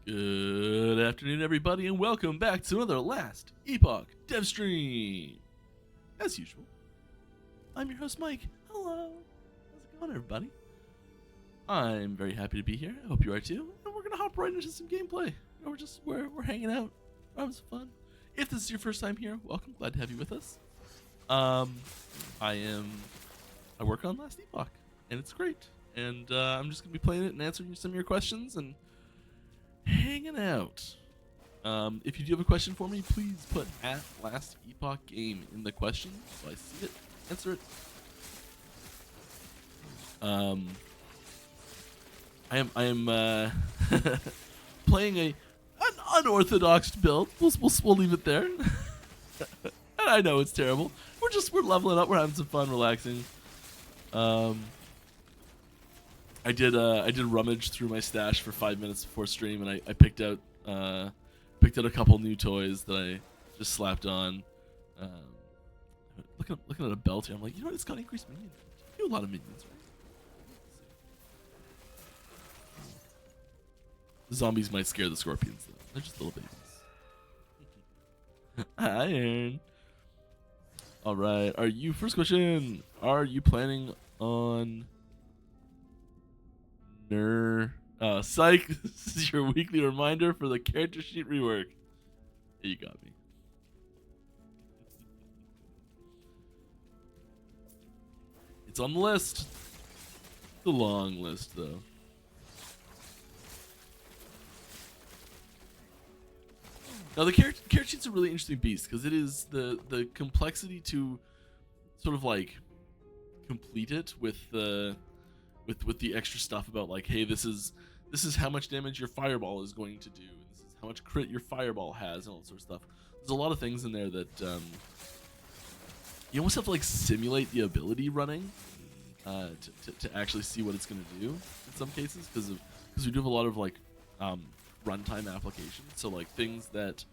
Good afternoon, everybody, and welcome back to another Last Epoch dev stream. As usual, I'm your host, Mike. Hello. How's it going, everybody? I'm very happy to be here. I hope you are too. And we're gonna hop right into some gameplay. We're hanging out. We're having some fun. If this is your first time here, welcome. Glad to have you with us. I work on Last Epoch, and it's great. And I'm just gonna be playing it and answering some of your questions and hanging out. If you do have a question for me, please put at Last Epoch Game in the question so I see it, answer it. I am playing an unorthodox build. We'll leave it there. And I know it's terrible. We're leveling up. We're having some fun, relaxing. I did rummage through my stash for 5 minutes before stream, and I picked out a couple new toys that I just slapped on. Looking at a belt here, I'm like, you know what? It's got increased minions. You do a lot of minions, right? The zombies might scare the scorpions, though. They're just little babies. Iron. All right. First question? Are you planning on? Psych, this is your weekly reminder for the character sheet rework. Yeah, you got me. It's on the list. The long list, though. Now, the character sheet's a really interesting beast because it is the complexity to sort of like complete it with the extra stuff about like, hey, this is how much damage your fireball is going to do, and this is how much crit your fireball has, and all that sort of stuff. There's a lot of things in there that you almost have to like simulate the ability running to actually see what it's going to do in some cases, because we do have a lot of like runtime applications, so like things that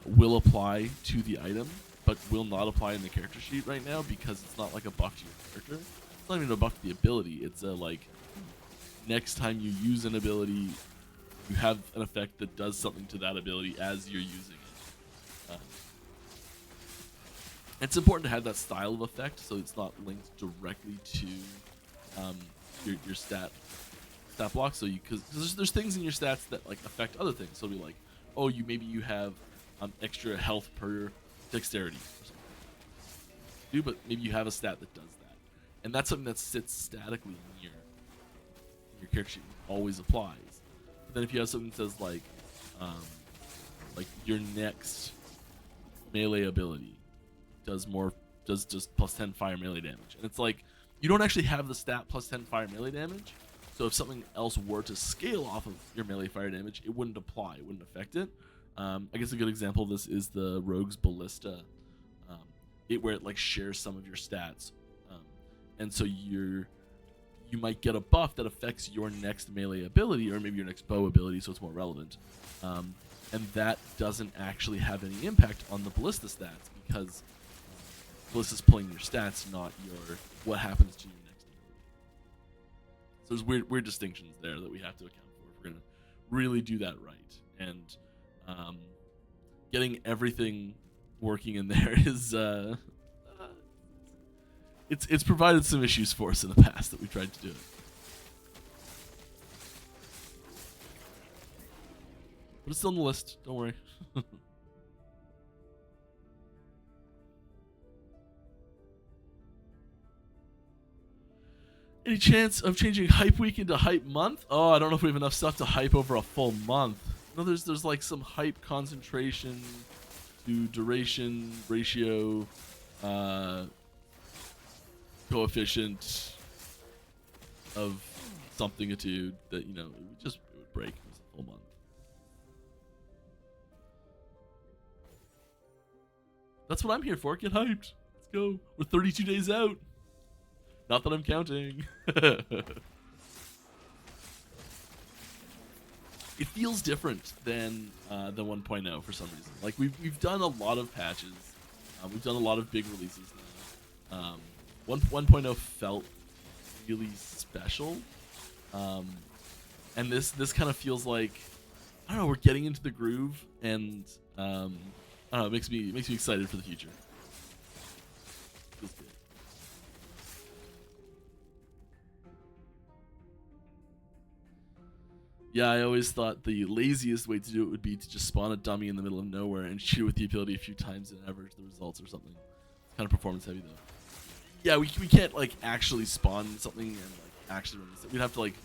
will apply to the item but will not apply in the character sheet right now because it's not like a buff to your character. It's not even a buff to the ability. It's a like next time you use an ability, you have an effect that does something to that ability as you're using it. It's important to have that style of effect so it's not linked directly to your stat block. So because there's things in your stats that like affect other things. So it'll be like, oh, maybe you have extra health per dexterity or something. But maybe you have a stat that does that. And that's something that sits statically in your character sheet, always applies. But then if you have something that says like your next melee ability does just plus 10 fire melee damage, and it's like you don't actually have the stat plus 10 fire melee damage. So if something else were to scale off of your melee fire damage, it wouldn't apply, it wouldn't affect it. I guess a good example of this is the Rogue's Ballista, where it like shares some of your stats. And so you might get a buff that affects your next melee ability, or maybe your next bow ability, so it's more relevant. And that doesn't actually have any impact on the ballista stats because ballista's pulling your stats, not what happens to your next ability. So there's weird distinctions there that we have to account for if we're gonna really do that right. And getting everything working in there is it's provided some issues for us in the past that we tried to do it. But it's still on the list, don't worry. Any chance of changing hype week into hype month? Oh, I don't know if we have enough stuff to hype over a full month. No, there's like some hype concentration to duration ratio coefficient of somethingitude that, it would break if it was a full month. That's what I'm here for. Get hyped. Let's go. We're 32 days out. Not that I'm counting. It feels different than 1.0 for some reason. Like we've done a lot of patches. We've done a lot of big releases now. 1.0 felt really special. And this kind of feels like I don't know, we're getting into the groove, and I don't know, it makes me excited for the future. Feels good. Yeah, I always thought the laziest way to do it would be to just spawn a dummy in the middle of nowhere and shoot with the ability a few times and average the results or something. It's kind of performance heavy though. Yeah, we can't like actually spawn something and like actually run this. We'd have to like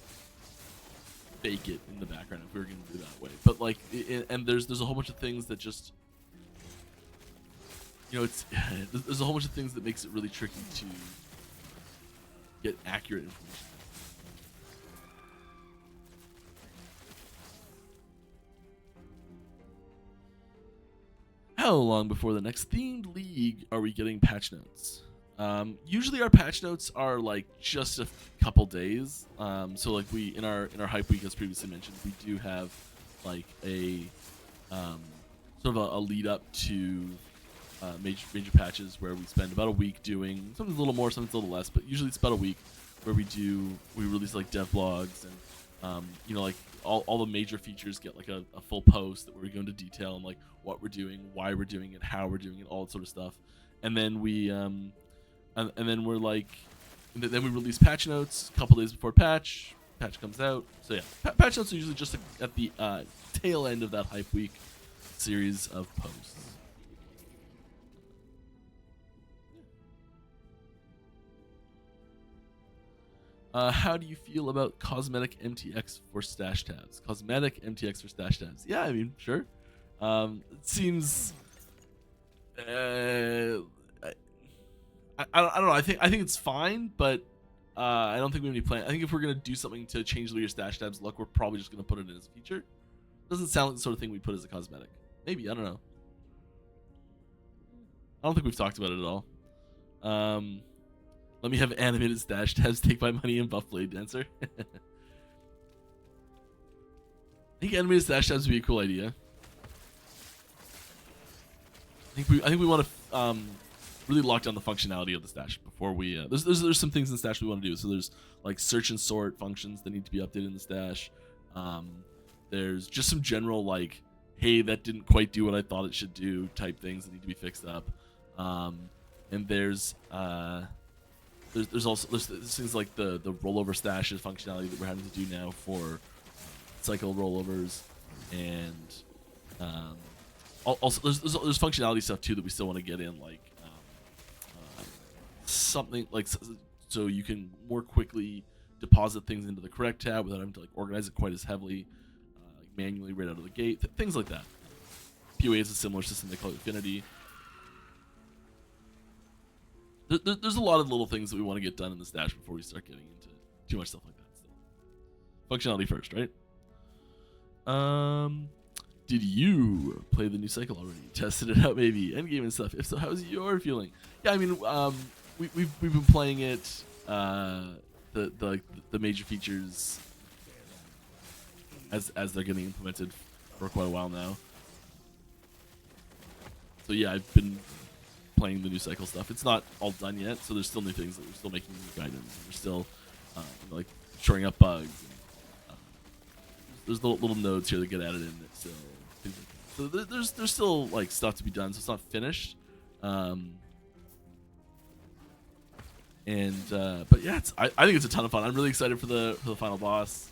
fake it in the background if we were going to do that way. But like, and there's a whole bunch of things that just, you know, it's there's a whole bunch of things that makes it really tricky to get accurate information. How long before the next themed league are we getting patch notes? Usually our patch notes are like just a couple days. So like we in our hype week, as previously mentioned, we do have like a sort of a lead up to major patches where we spend about a week doing something a little more, something a little less, but usually it's about a week where we release like dev blogs and you know, like all the major features get like a full post that we go into detail on like what we're doing, why we're doing it, how we're doing it, all that sort of stuff. And then we and then we're like, then we release patch notes a couple days before patch comes out. So yeah, patch notes are usually just at the tail end of that hype week series of posts. How do you feel about cosmetic MTX for stash tabs? Cosmetic MTX for stash tabs. Yeah, I mean, sure. It seems. I don't know. I think it's fine, but I don't think we have any plan. I think if we're gonna do something to change your stash tabs look, we're probably just gonna put it in as a feature. Doesn't sound like the sort of thing we put as a cosmetic. Maybe, I don't know. I don't think we've talked about it at all. Let me have animated stash tabs, take my money, and buff Blade Dancer. I think animated stash tabs would be a cool idea. I think we want to really lock down the functionality of the stash before we. There's some things in the stash we want to do. So there's like search and sort functions that need to be updated in the stash. There's just some general like, hey, that didn't quite do what I thought it should do type things that need to be fixed up. And there's also things like the rollover stashes functionality that we're having to do now for cycle rollovers, and also there's functionality stuff too that we still want to get in, like something like so you can more quickly deposit things into the correct tab without having to like organize it quite as heavily, like manually right out of the gate, things like that. PoE is a similar system, they call it Infinity. There's a lot of little things that we want to get done in the stash before we start getting into too much stuff like that. Still. Functionality first, right? Did you play the new cycle already? Tested it out, maybe endgame and stuff. If so, how's your feeling? Yeah, I mean, we've been playing it. The major features as they're getting implemented for quite a while now. So yeah, I've been playing the new cycle stuff. It's not all done yet, so there's still new things that we're still making new items. And we're still like shoring up bugs. And, there's little nodes here that get added in that still. Things like that. So there's still like stuff to be done, so it's not finished. But yeah, I think it's a ton of fun. I'm really excited for the final boss,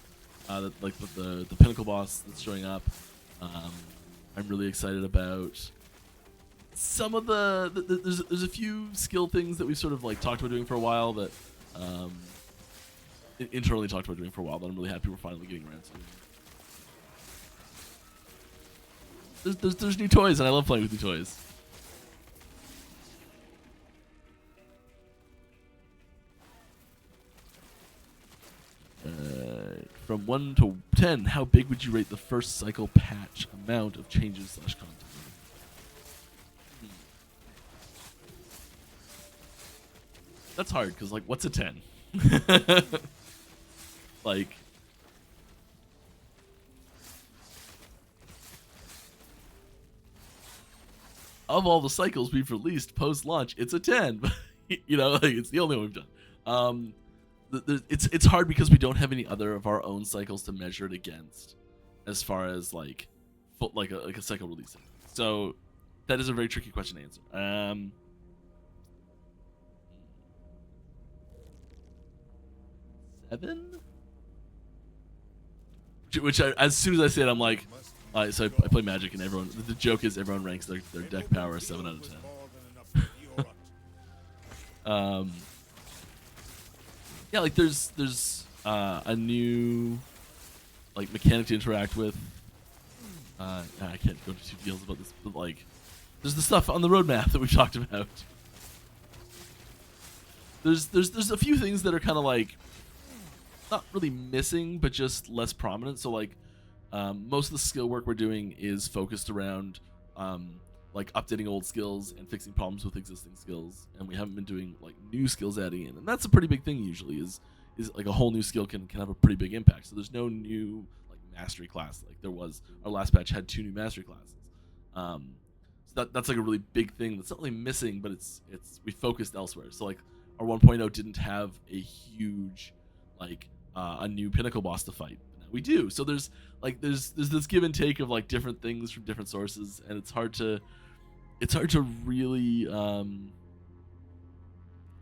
the pinnacle boss that's showing up. I'm really excited about some of there's a few skill things that we've sort of like talked about doing for a while that internally talked about doing for a while that I'm really happy we're finally getting around to. There's new toys, and I love playing with new toys. From 1 to 10, how big would you rate the first cycle patch amount of changes / content? That's hard, because, like, what's a 10? Like, of all the cycles we've released post-launch, it's a 10. You know, like, it's the only one we've done. It's hard because we don't have any other of our own cycles to measure it against. as far as like a cycle releasing. So that is a very tricky question to answer. 7? Which as soon as I say it, I'm like, so I play Magic, and everyone. The joke is everyone ranks their deck power 7 out of 10. Yeah, like there's a new like mechanic to interact with. I can't go into too details about this, but like there's the stuff on the roadmap that we've talked about. There's a few things that are kind of like not really missing, but just less prominent. So like most of the skill work we're doing is focused around like updating old skills and fixing problems with existing skills, and we haven't been doing like new skills adding in, and that's a pretty big thing usually. Is like a whole new skill can have a pretty big impact. So there's no new like mastery class like there was. Our last patch had 2 new mastery classes. So that's like a really big thing that's not really missing, but it's we focused elsewhere. So like our 1.0 didn't have a huge like a new pinnacle boss to fight. Now we do. So there's this give and take of like different things from different sources, and it's hard to really I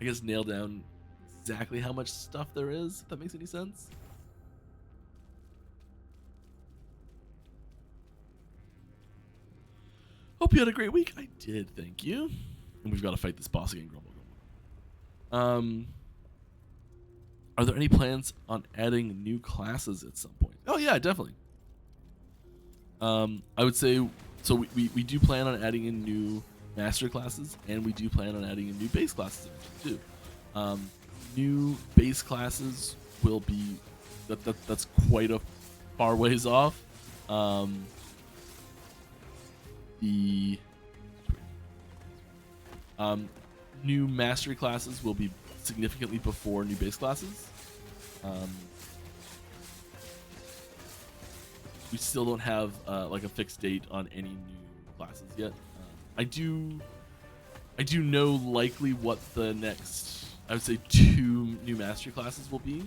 guess nail down exactly how much stuff there is, if that makes any sense. Hope you had a great week. I did, thank you. And we've got to fight this boss again, Grumble. Are there any plans on adding new classes at some point? Oh yeah, definitely. I would say so. We do plan on adding in new master classes, and we do plan on adding in new base classes too. New base classes will be that's quite a far ways off. The new mastery classes will be significantly before new base classes. We still don't have like a fixed date on any new classes yet. I do know likely what the next, I would say, 2 new mastery classes will be.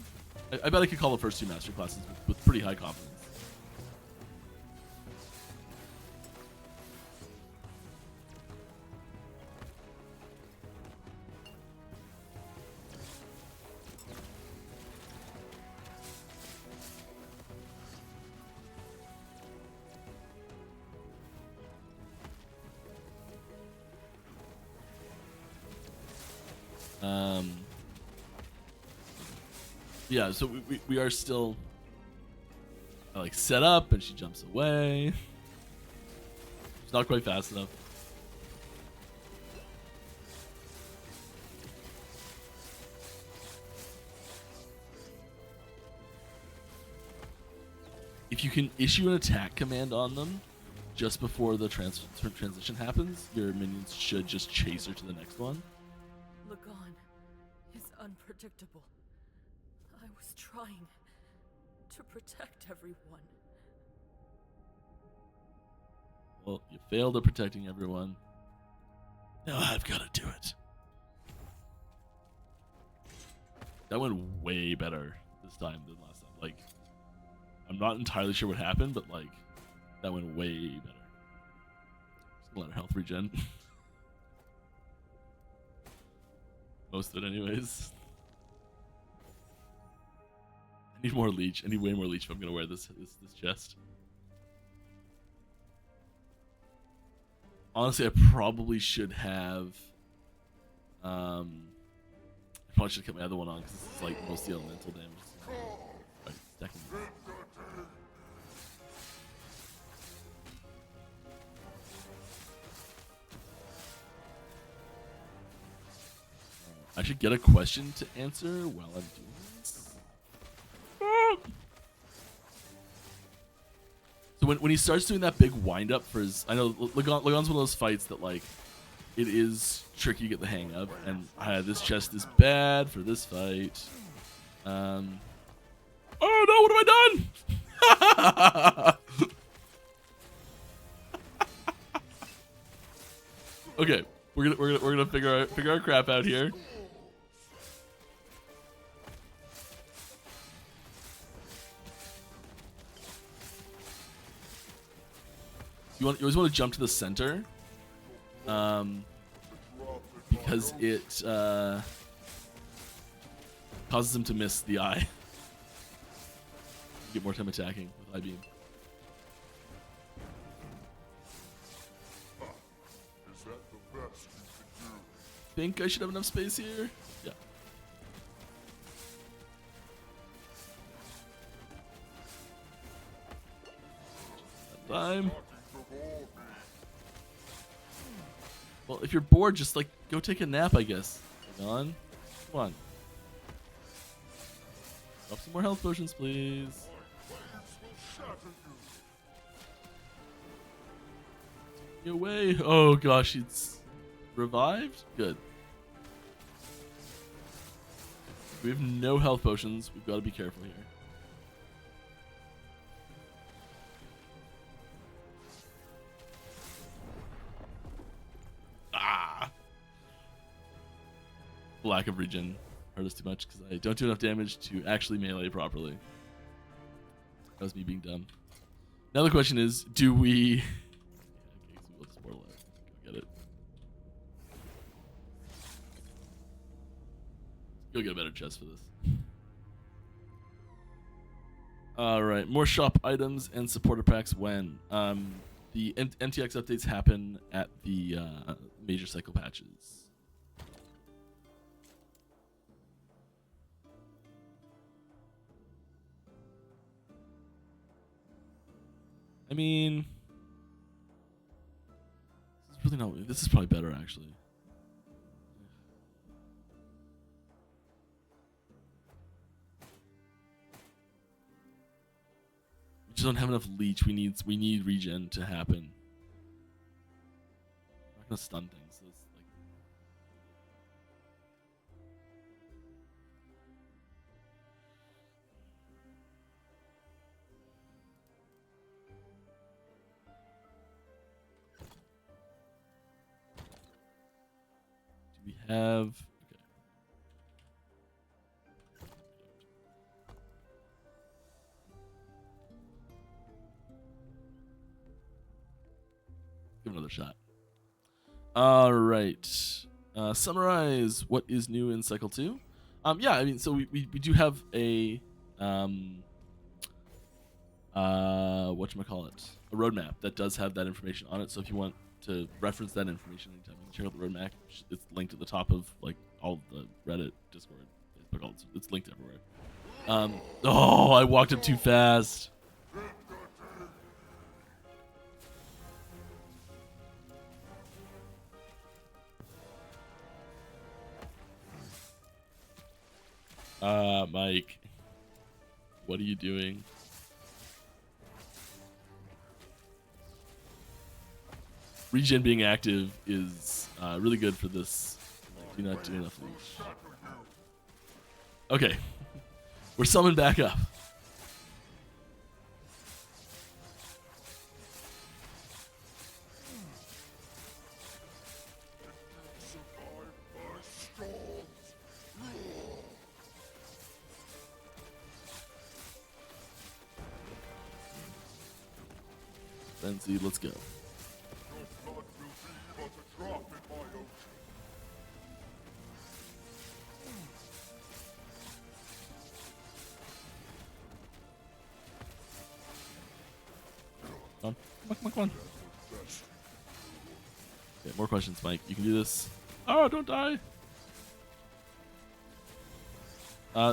I bet I could call the first 2 mastery classes with pretty high confidence. Yeah, so we are still like set up, and she jumps away. She's not quite fast enough. If you can issue an attack command on them just before the transition happens, your minions should just chase her to the next one. Lagon is unpredictable. I was trying to protect everyone. Well, you failed at protecting everyone. Now I've got to do it. That went way better this time than last time. Like, I'm not entirely sure what happened, but like, that went way better. Just gonna let her health regen. Most of it, anyways. I need more leech. I need way more leech if I'm gonna wear this chest. Honestly, I probably should have. I probably should have kept my other one on because this is like mostly elemental damage. Right, stacking. I should get a question to answer while I'm doing this. So when he starts doing that big wind up for his, I know Lagon's one of those fights that like it is tricky to get the hang of, and this chest is bad for this fight. Oh no! What have I done? Okay, we're gonna figure our crap out here. you always want to jump to the center, because it causes him to miss the eye. You get more time attacking with eye beam. Is that the best you can do? Think I should have enough space here? Yeah. Time. Well, if you're bored, just like go take a nap, I guess. Hang on. Come on. Drop some more health potions, please. Take me away. Oh gosh, it's revived? Good. We have no health potions. We've got to be careful here. Lack of regen hurt us too much because I don't do enough damage to actually melee properly. That was me being dumb. Now the question is, do we... Okay, so we'll just portal out. Go get it. Go get a better chest for this. Alright, more shop items and supporter packs when? The MTX updates happen at the major cycle patches. I mean, this is really not. This is probably better, actually. We just don't have enough leech. We need regen to happen. I'm not gonna stun things. So it's like... We have okay. Give it another shot. All right. Summarize what is new in cycle 2. Yeah, I mean, so we do have a whatchamacallit, a roadmap that does have that information on it. So if you want to reference that information anytime, you can check out the roadmap. It's linked at the top of like all the Reddit, Discord, Facebook. It's linked everywhere. Oh, I walked up too fast. Mike, what are you doing? Regen being active is really good for this. Do not do enough leech. Okay. We're summoned back up. Frenzy, let's go. Come on. Okay, more questions, Mike. You can do this. Oh, don't die.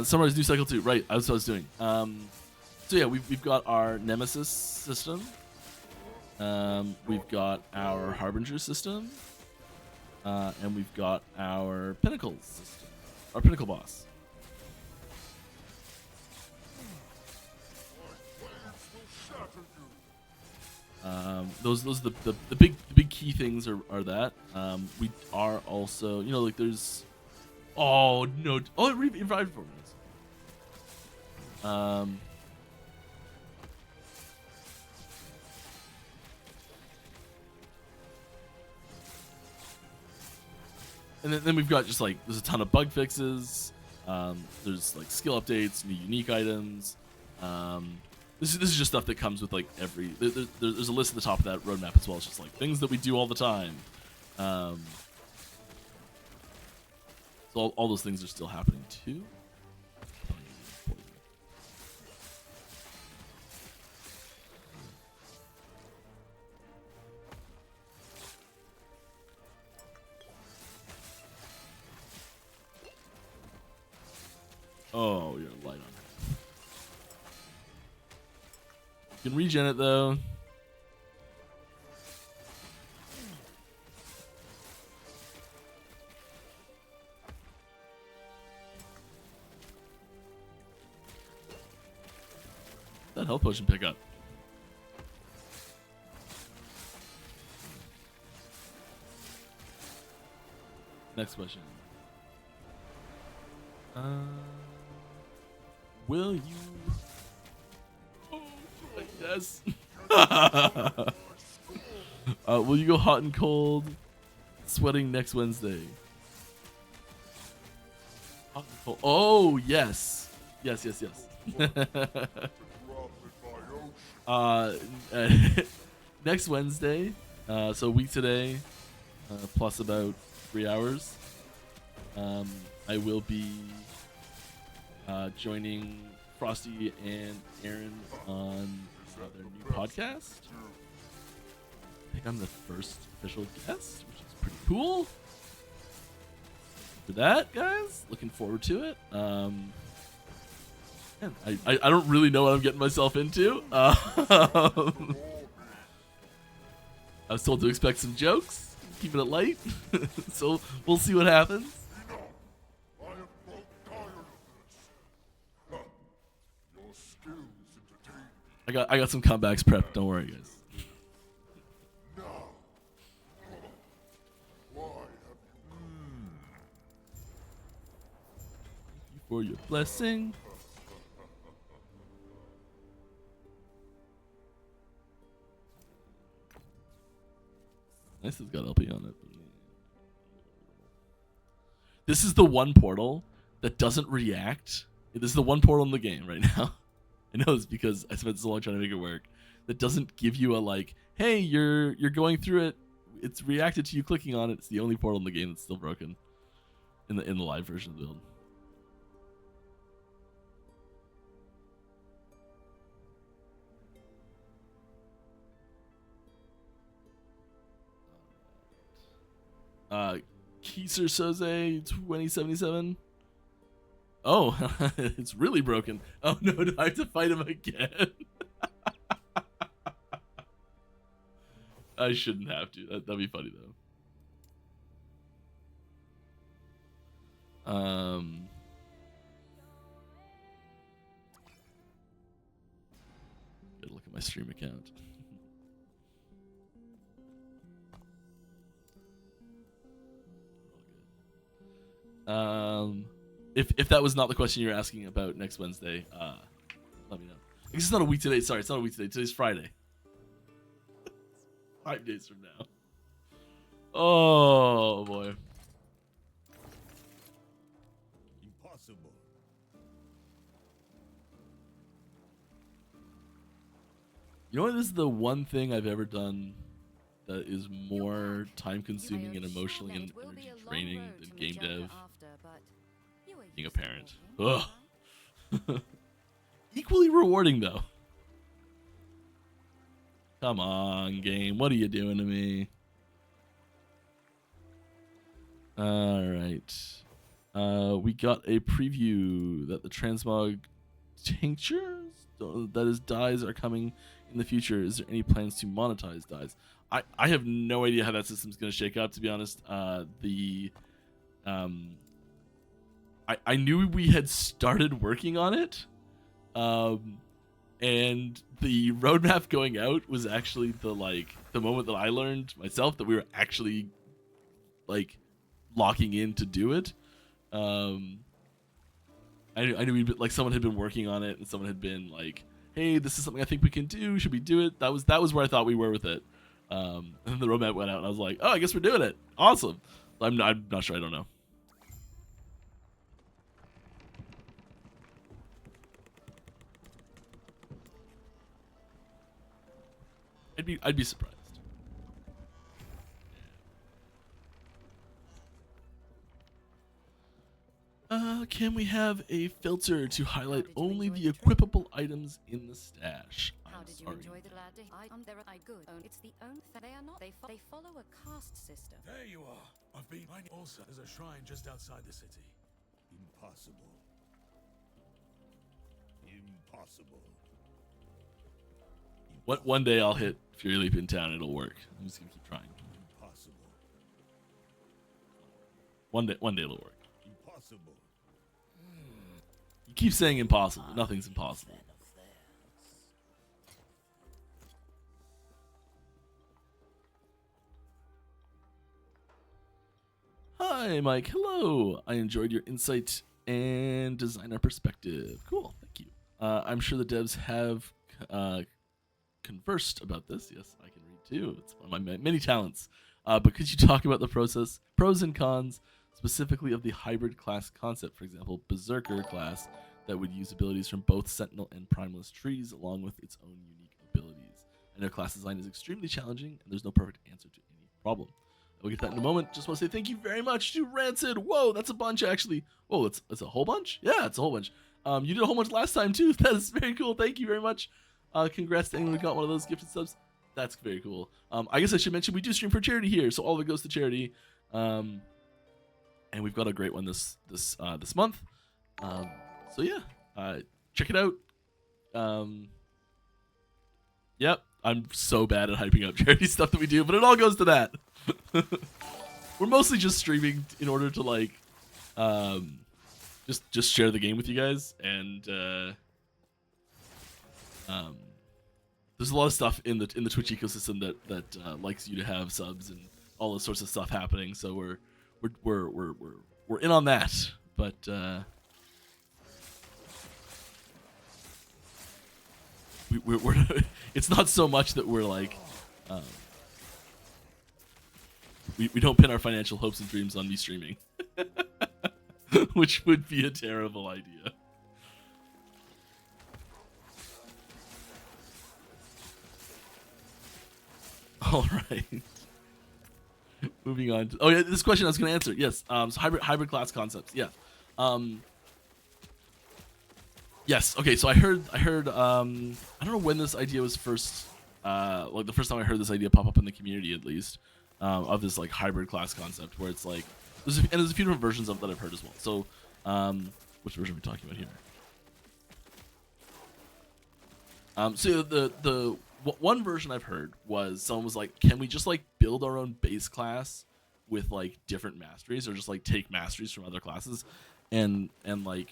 Summarize new cycle 2. Right, that's what I was doing. So yeah, we've got our Nemesis system. We've got our Harbinger system. And we've got our Pinnacles system. Our Pinnacle boss. Those are the big key things are that. We are also, you know, like there's, oh no, oh it revived for us. And then we've got just like there's a ton of bug fixes. There's like skill updates, new unique items. this is just stuff that comes with like every. There's a list at the top of that roadmap as well. It's just like things that we do all the time. So all those things are still happening too. Oh, you're light on it. You can regen it though. That health potion pick up. Next question. Will you? Oh, yes. Will you go hot and cold? Sweating next Wednesday. Hot and cold. Oh yes, yes, yes, yes. Next Wednesday. So a week today, plus about 3 hours. I will be joining Frosty and Aaron on their new podcast. I think I'm the first official guest, which is pretty cool. For that, guys, looking forward to it. Man, I don't really know what I'm getting myself into. I was told to expect some jokes, keeping it light, so we'll see what happens. I got some comebacks prepped. Don't worry, guys. Thank you for your blessing. Nice, it's got LP on it. This is the one portal that doesn't react. This is the one portal in the game right now. I know this because I spent so long trying to make it work. That doesn't give you a like, hey, you're going through it. It's reacted to you clicking on it. It's the only portal in the game that's still broken in the live version of the build. Kieser Soze 2077. Oh, it's really broken. Oh no, do I have to fight him again? I shouldn't have to. That'd be funny though. Gotta look at my stream account. If that was not the question you're asking about next Wednesday, let me know. I guess it's not a week today. Sorry, it's not a week today. Today's Friday. 5 days from now. Oh boy. Impossible. You know what? This is the one thing I've ever done that is more time-consuming and emotionally and energy draining than game dev. Being a parent. Ugh. Equally rewarding though. Come on, game. What are you doing to me? Alright. We got a preview that the Transmog tinctures, that is dyes, are coming in the future. Is there any plans to monetize dyes? I have no idea how that system's going to shake up, to be honest. I knew we had started working on it, and the roadmap going out was actually the moment that I learned myself that we were actually like locking in to do it. I knew someone had been working on it, and someone had been like, "Hey, this is something I think we can do. Should we do it?" That was where I thought we were with it. And then the roadmap went out, and I was like, "Oh, I guess we're doing it. Awesome." I'm not sure. I don't know. I'd be surprised. Can we have a filter to highlight only the equipable items in the stash? How I'm did you sorry. enjoy the lad? I good. It's the only they are not. They follow a caste system. There you are. I've been finding also. There's a shrine just outside the city. Impossible. Impossible. One day I'll hit Fury Leap in town. It'll work. I'm just gonna keep trying. Impossible. One day it'll work. Impossible. You keep saying impossible. Nothing's impossible. Hi, Mike. Hello. I enjoyed your insight and designer perspective. Cool. Thank you. I'm sure the devs have conversed about this. Yes, I can read too. It's one of my many talents. But could you talk about the process, pros and cons, specifically of the hybrid class concept? For example, Berserker class that would use abilities from both Sentinel and Primalist trees along with its own unique abilities. I know class design is extremely challenging, and there's no perfect answer to any problem. We'll get to that in a moment. Just want to say thank you very much to Rancid. Whoa, that's a bunch actually. Whoa, it's a whole bunch? Yeah, it's a whole bunch. You did a whole bunch last time too. That is very cool. Thank you very much. Congrats to anyone who got one of those gifted subs. That's very cool. I guess I should mention we do stream for charity here, so all of it goes to charity. And we've got a great one this month. So yeah, check it out. Yep, I'm so bad at hyping up charity stuff that we do, but it all goes to that. We're mostly just streaming in order to like just share the game with you guys, and there's a lot of stuff in the Twitch ecosystem that likes you to have subs and all this sorts of stuff happening. So we're in on that, but we're it's not so much that we're like we don't pin our financial hopes and dreams on me streaming, which would be a terrible idea. All right. Moving on. Oh yeah, this question I was going to answer. Yes. So hybrid class concepts. Yeah. Yes. Okay. So I heard. I don't know when this idea was first. Like the first time I heard this idea pop up in the community, at least, of this like hybrid class concept, where it's like there's a few different versions of that I've heard as well. So, which version are we talking about here? So the one version I've heard was someone was like, can we just like build our own base class with like different masteries, or just like take masteries from other classes, and like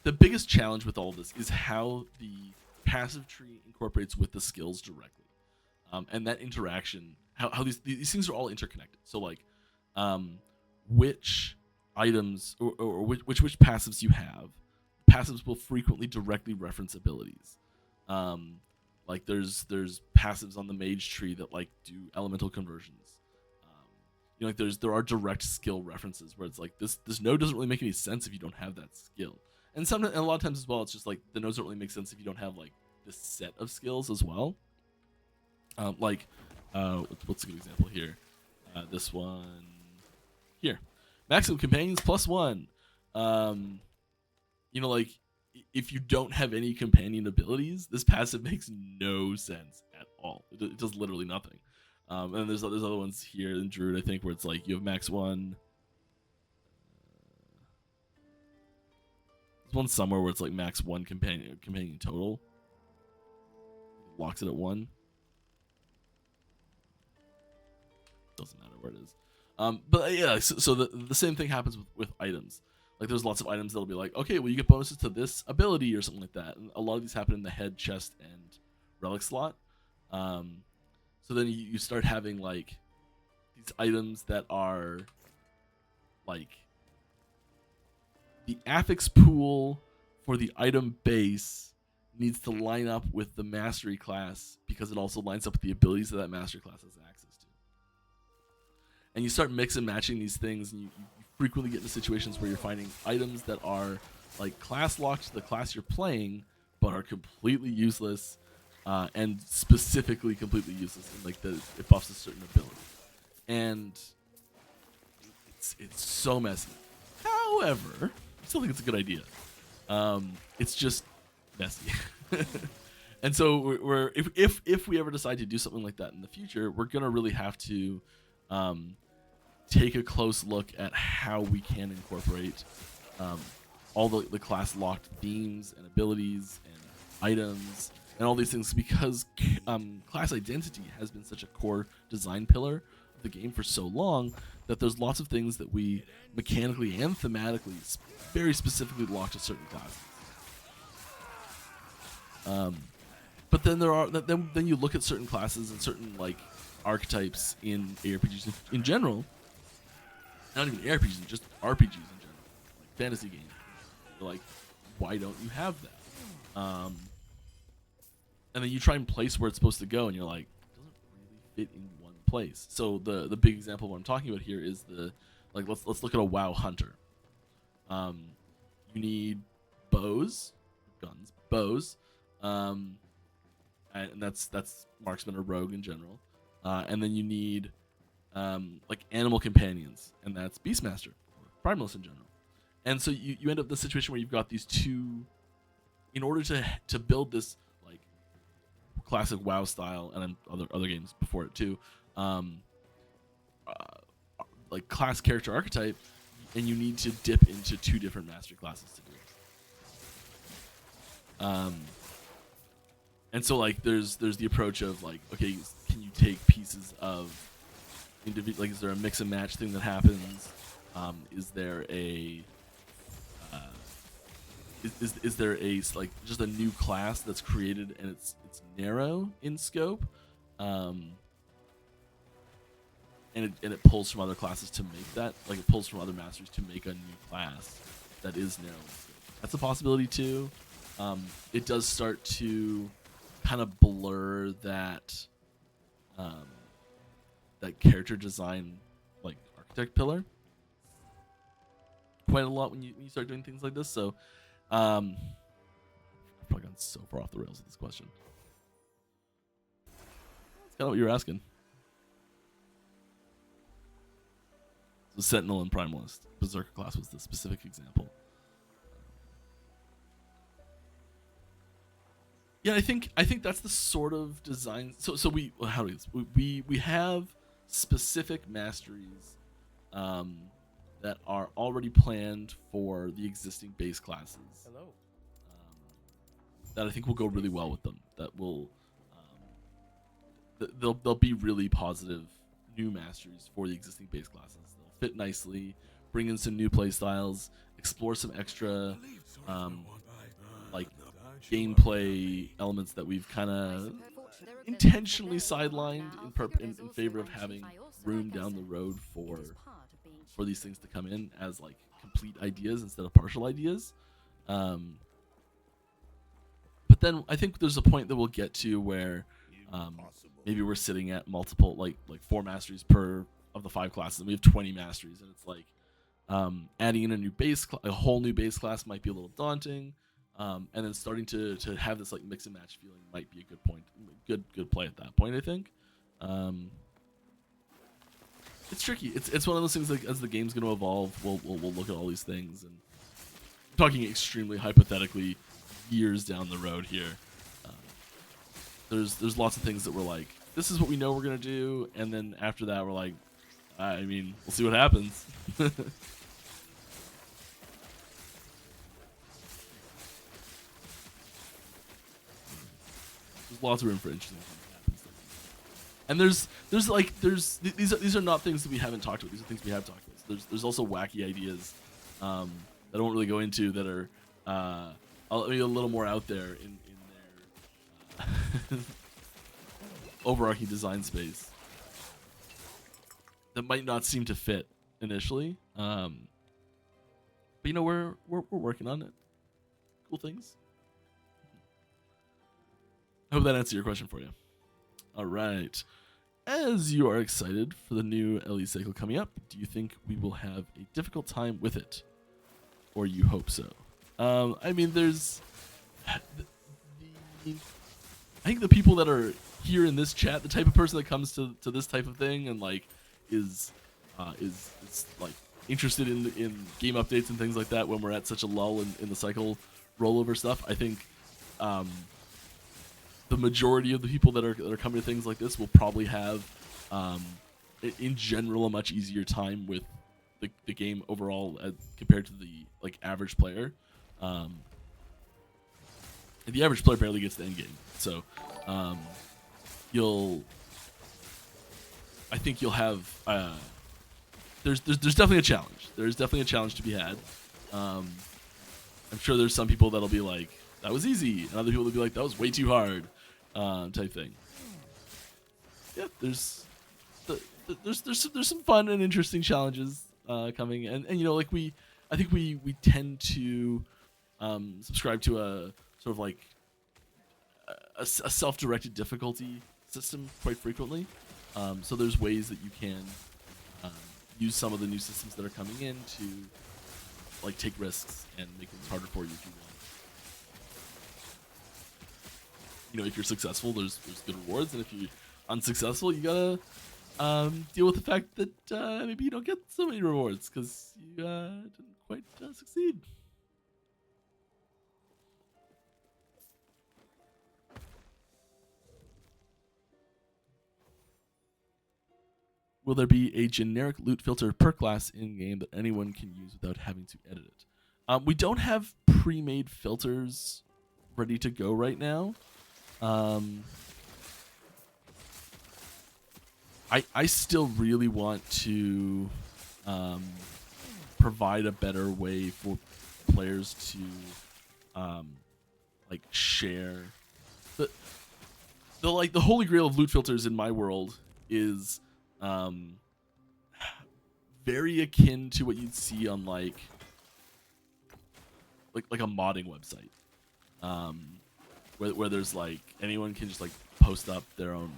the biggest challenge with all of this is how the passive tree incorporates with the skills directly, and that interaction, how these things are all interconnected. So like, which items or which passives you have, passives will frequently directly reference abilities. Like there's passives on the mage tree that like do elemental conversions. You know, like there are direct skill references where it's like this node doesn't really make any sense if you don't have that skill. And a lot of times as well, it's just like the nodes don't really make sense if you don't have like this set of skills as well. What's a good example here? This one here, maximum companions +1. You know, like if you don't have any companion abilities, this passive makes no sense at all. It does literally nothing. And there's other ones here in Druid, I think, where it's like you have max 1. There's one somewhere where it's like max 1 companion total. It locks it at 1. Doesn't matter where it is. But yeah, so the same thing happens with items. Like there's lots of items that'll be like, okay, well you get bonuses to this ability or something like that. And a lot of these happen in the head, chest, and relic slot. So then you start having like these items that are like the affix pool for the item base needs to line up with the mastery class because it also lines up with the abilities that mastery class has access to. And you start mix and matching these things, and you frequently get into situations where you're finding items that are like class locked to the class you're playing, but are completely useless and specifically completely useless in like it buffs a certain ability, and it's so messy. However, I still think it's a good idea. It's just messy. And so we're if we ever decide to do something like that in the future, we're gonna really have to take a close look at how we can incorporate all the class locked themes and abilities and items and all these things, because class identity has been such a core design pillar of the game for so long that there's lots of things that we mechanically and thematically very specifically lock to certain classes. But then then you look at certain classes and certain like archetypes in ARPGs in general, not even ARPGs, just RPGs in general, like fantasy games. You're like, why don't you have that? And then you try and place where it's supposed to go, and you're like, it doesn't really fit in one place. So the big example of what I'm talking about here is let's look at a WoW hunter. You need bows, and that's marksman or rogue in general. And then you need like animal companions, and that's beastmaster or primalist in general. And so you end up in the situation where you've got these two, in order to build this like classic WoW style, and then other games before it too, like class character archetype, and you need to dip into two different mastery classes to do it. And so like there's the approach of like, okay, can you take pieces of individual, like is there a mix and match thing that happens? Is there a is there a like just a new class that's created and it's narrow in scope, and it pulls from other classes to make that, like it pulls from other masters to make a new class that is narrow in scope. That's a possibility too. It does start to kind of blur that that character design like architect pillar quite a lot when you start doing things like this. So I've probably gone so far off the rails with this question. That's kind of what you were asking. So Sentinel and Primalist Berserker class was the specific example. Yeah, I think that's the sort of design. So we have specific masteries that are already planned for the existing base classes. Hello. That I think will go really well with them. That will they'll be really positive new masteries for the existing base classes. They'll fit nicely, bring in some new play styles, explore some extra like gameplay elements that we've kind of intentionally sidelined in favor of having room down the road for these things to come in as like complete ideas instead of partial ideas. But then I think there's a point that we'll get to where maybe we're sitting at multiple like 4 masteries per of the 5 classes, and we have 20 masteries, and it's like adding in a whole new base class might be a little daunting. And then starting to have this like mix and match feeling might be a good point, good play at that point. I think it's tricky. It's one of those things like as the game's going to evolve, we'll look at all these things, and I'm talking extremely hypothetically years down the road here. There's lots of things that we're like, this is what we know we're going to do, and then after that we're like, I mean, we'll see what happens. There's lots of room for interesting things to happen. And these are not things that we haven't talked about. These are things we have talked about. There's also wacky ideas that I won't really go into that are a little more out there in their overarching design space that might not seem to fit initially. But we're working on it. Cool things. I hope that answered your question for you. All right. As you are excited for the new LE cycle coming up, do you think we will have a difficult time with it? Or you hope so? I mean, there's... I think the people that are here in this chat, the type of person that comes to this type of thing and like is like interested in game updates and things like that when we're at such a lull in the cycle rollover stuff, I think the majority of the people that are coming to things like this will probably have in general a much easier time with the game overall compared to the like average player. And the average player barely gets to end game, so I think you'll have there's definitely a challenge. There's definitely a challenge to be had. I'm sure there's some people that'll be like, that was easy, and other people will be like, that was way too hard, type thing. Yeah, there's some fun and interesting challenges coming, and you know, like I think we tend to subscribe to a sort of like a self-directed difficulty system quite frequently. So there's ways that you can use some of the new systems that are coming in to like take risks and make things harder for you if you want. You know, if you're successful, there's good rewards, and if you're unsuccessful, you gotta deal with the fact that maybe you don't get so many rewards because you didn't quite succeed. Will there be a generic loot filter per class in-game that anyone can use without having to edit it? We don't have pre-made filters ready to go right now. I still really want to provide a better way for players to like share the holy grail of loot filters in my world is very akin to what you'd see on like a modding website, where there's like anyone can just like post up their own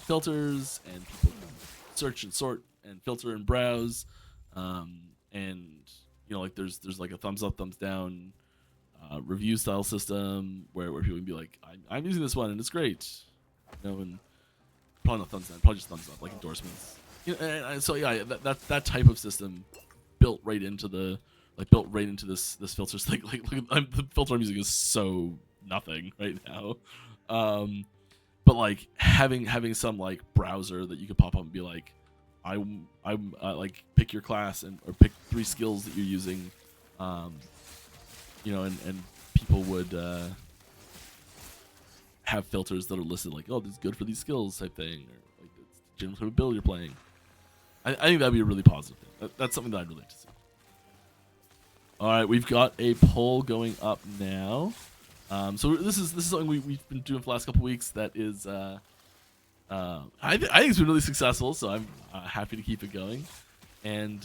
filters, and people can search and sort and filter and browse, and you know, like there's like a thumbs up, thumbs down review style system where people can be like, I'm using this one and it's great, you know, and probably not thumbs down, probably just thumbs up, like endorsements. You know, and so yeah, that type of system built right into this filter. Like the filter I'm using is so nothing right now. But like having some like browser that you could pop up and be like, I'm like pick your class or pick 3 skills that you're using, you know, and people would have filters that are listed like, oh, this is good for these skills type thing, or like it's the general type of build you're playing. I think that'd be a really positive thing. That's something that I'd really like to see. All right, we've got a poll going up now. So this is something we've been doing for the last couple weeks. That is, I think it's been really successful. So I'm happy to keep it going. And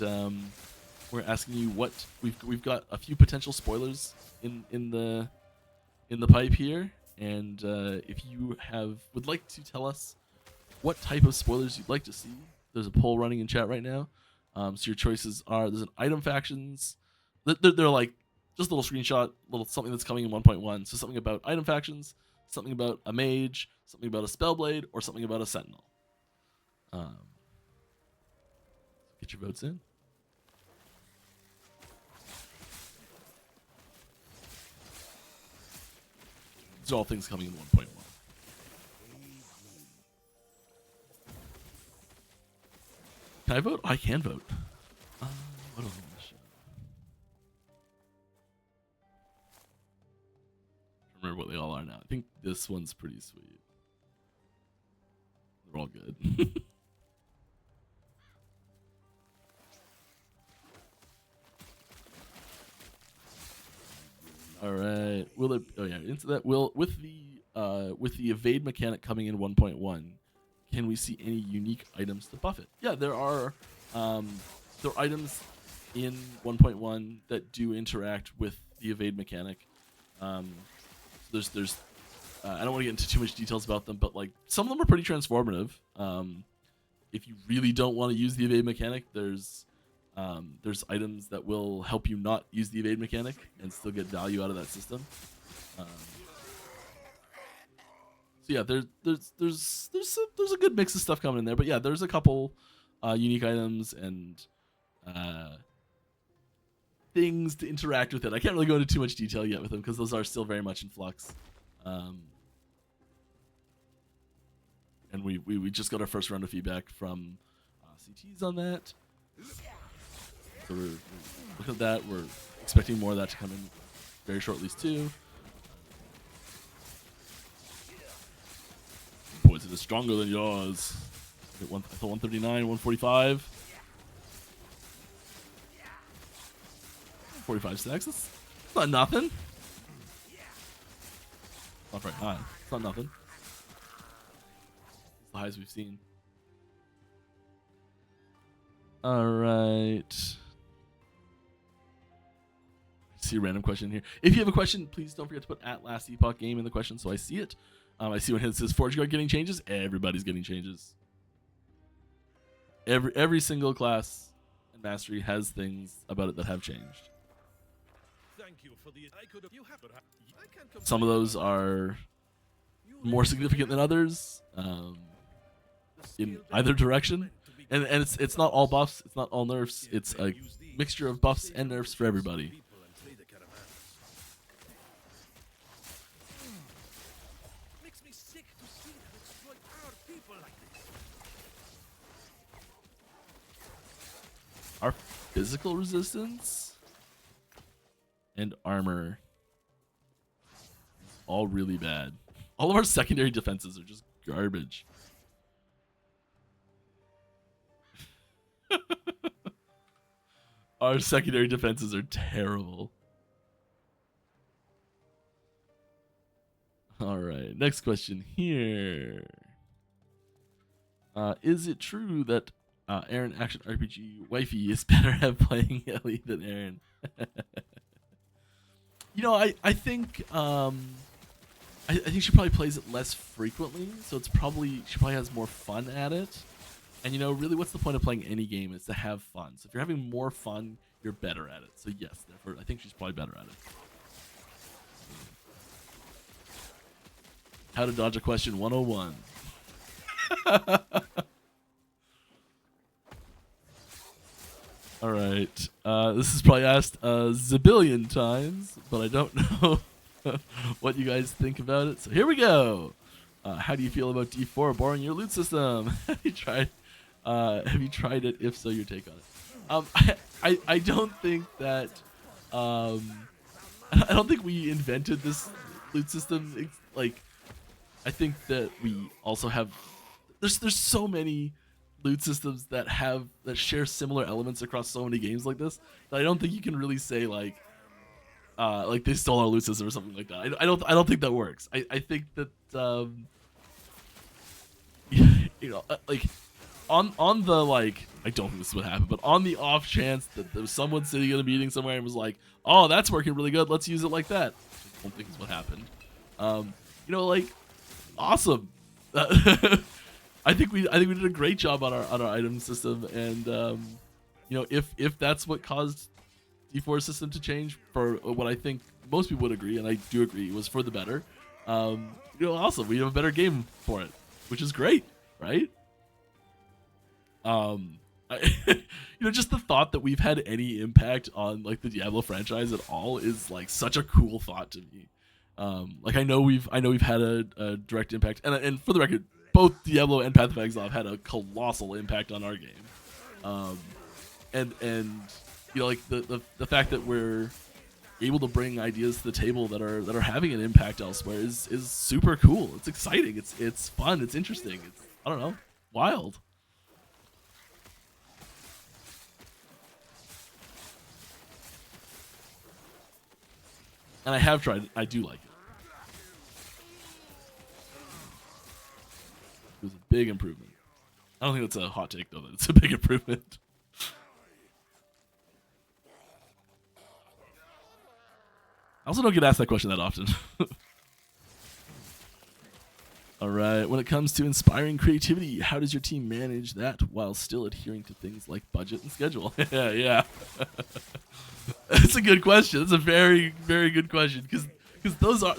we're asking you what we've got a few potential spoilers in the pipe here. And if you would like to tell us what type of spoilers you'd like to see, there's a poll running in chat right now. So your choices are, there's an item factions. They're like just a little screenshot, something that's coming in 1.1. So something about item factions, something about a mage, something about a spellblade, or something about a sentinel. Get your votes in. These are all things coming in 1.1. Can I vote? I can vote. What else on this show? I remember what they all are now. I think this one's pretty sweet. They're all good. All right. Will there? Oh yeah. Into that. With the evade mechanic coming in 1.1, can we see any unique items to buff it? Yeah, there are items in 1.1 that do interact with the evade mechanic. There's I don't want to get into too much details about them, but like some of them are pretty transformative. If you really don't want to use the evade mechanic, there's items that will help you not use the evade mechanic and still get value out of that system. So yeah, there's a good mix of stuff coming in there, but yeah, there's a couple unique items and things to interact with it. I can't really go into too much detail yet with them because those are still very much in flux. And we just got our first round of feedback from CTs on that. So we're looking at that. We're expecting more of that to come in very shortly too. Poison is stronger than yours. At 139, 145. 45 stacks. That's not nothing. Not very high. It's not nothing. It's the highest we've seen. All right. See a random question here. If you have a question, please don't forget to put at Last Epoch Game in the question so I see it. I see when it says Forge Guard getting changes. Everybody's getting changes. Every single class and mastery has things about it that have changed. Thank you for the. Some of those are more significant than others in either direction, and it's not all buffs, it's not all nerfs. It's a mixture of buffs and nerfs for everybody. Our physical resistance and armor is all really bad. All of our secondary defenses are just garbage. Our secondary defenses are terrible. All right, next question here. Is it true that Aaron Action RPG Wifey is better at playing Ellie than Aaron? You know, I think I think she probably plays it less frequently, so it's probably she probably has more fun at it. And you know, really, what's the point of playing any game is to have fun. So if you're having more fun, you're better at it. So yes, therefore, I think she's probably better at it. How to dodge a question 101. All right. This is probably asked a zillion times, but I don't know what you guys think about it. So here we go. How do you feel about D4 borrowing your loot system? Have you tried it? If so, your take on it. I don't think that I don't think we invented this loot system. Like, I think that we also have there's so many loot systems that share similar elements across so many games like this that I don't think you can really say like they stole our loot system or something like that. I don't think that works. I think that you know, like on the like, I don't think this is what happened, but on the off chance that there was someone sitting in a meeting somewhere and was like, oh, that's working really good, let's use it like that. I don't think is what happened. You know, like, awesome. I think we did a great job on our item system, and you know, if that's what caused D4's system to change for what I think most people would agree, and I do agree, was for the better. You know, awesome. We have a better game for it, which is great, right? You know, just the thought that we've had any impact on like the Diablo franchise at all is like such a cool thought to me. Like I know we've had a direct impact, and for the record, both Diablo and Path of Exile have had a colossal impact on our game. And you know, like the fact that we're able to bring ideas to the table that are having an impact elsewhere is super cool. It's exciting. It's fun. It's interesting. It's, I don't know, wild. And I have tried it. I do like it. It was a big improvement. I don't think that's a hot take, though, that it's a big improvement. I also don't get asked that question that often. All right. When it comes to inspiring creativity, how does your team manage that while still adhering to things like budget and schedule? Yeah. That's a good question. That's a very, very good question, because because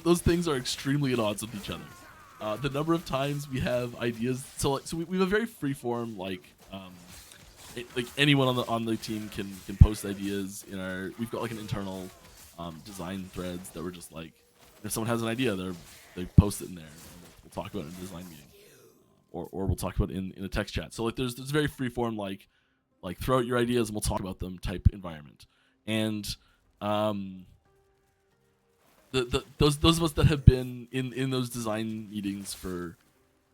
those things are extremely at odds with each other. The number of times we have ideas, so we have a very freeform like anyone on the team can post ideas in our. We've got like an internal design threads that we're just like, if someone has an idea, they post it in there. And we'll talk about it in a design meeting, or we'll talk about it in a text chat. So like there's very freeform like throw out your ideas and we'll talk about them type environment. And those of us that have been in those design meetings for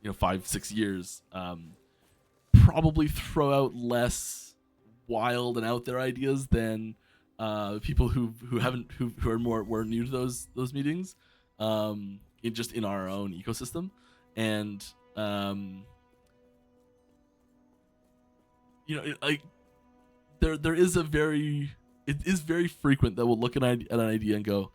5-6 years probably throw out less wild and out there ideas than people who are more new to those meetings in our own ecosystem. And there is it is very frequent that we'll look at an idea and go,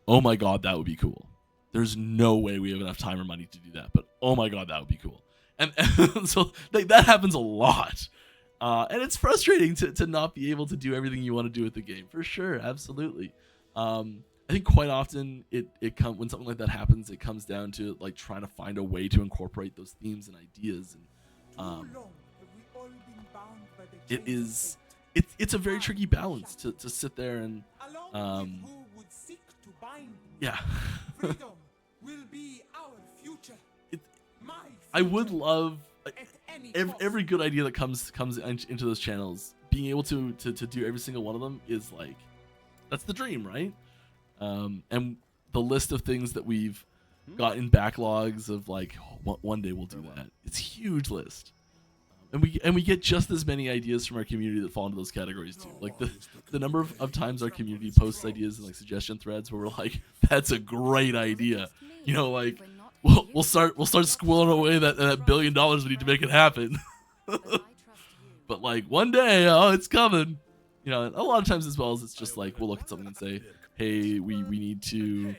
oh my god, that would be cool. There's no way we have enough time or money to do that, but oh my god, that would be cool. And so that happens a lot. And it's frustrating to not be able to do everything you want to do with the game, for sure, absolutely. I think quite often when something like that happens, it comes down to like trying to find a way to incorporate those themes and ideas. And it's a very tricky balance to sit there and yeah. Freedom will be our future. I would love every good idea that comes into those channels. Being able to do every single one of them is like, that's the dream, right? And the list of things that we've got in backlogs of like, one day we'll do that. It's a huge list. And we get just as many ideas from our community that fall into those categories too. Like the number of times our community posts ideas and like suggestion threads where we're like, that's a great idea. Like we'll start squirreling away that $1 billion we need to make it happen. But like one day, it's coming. A lot of times as well as it's just like we'll look at something and say, hey, we need to.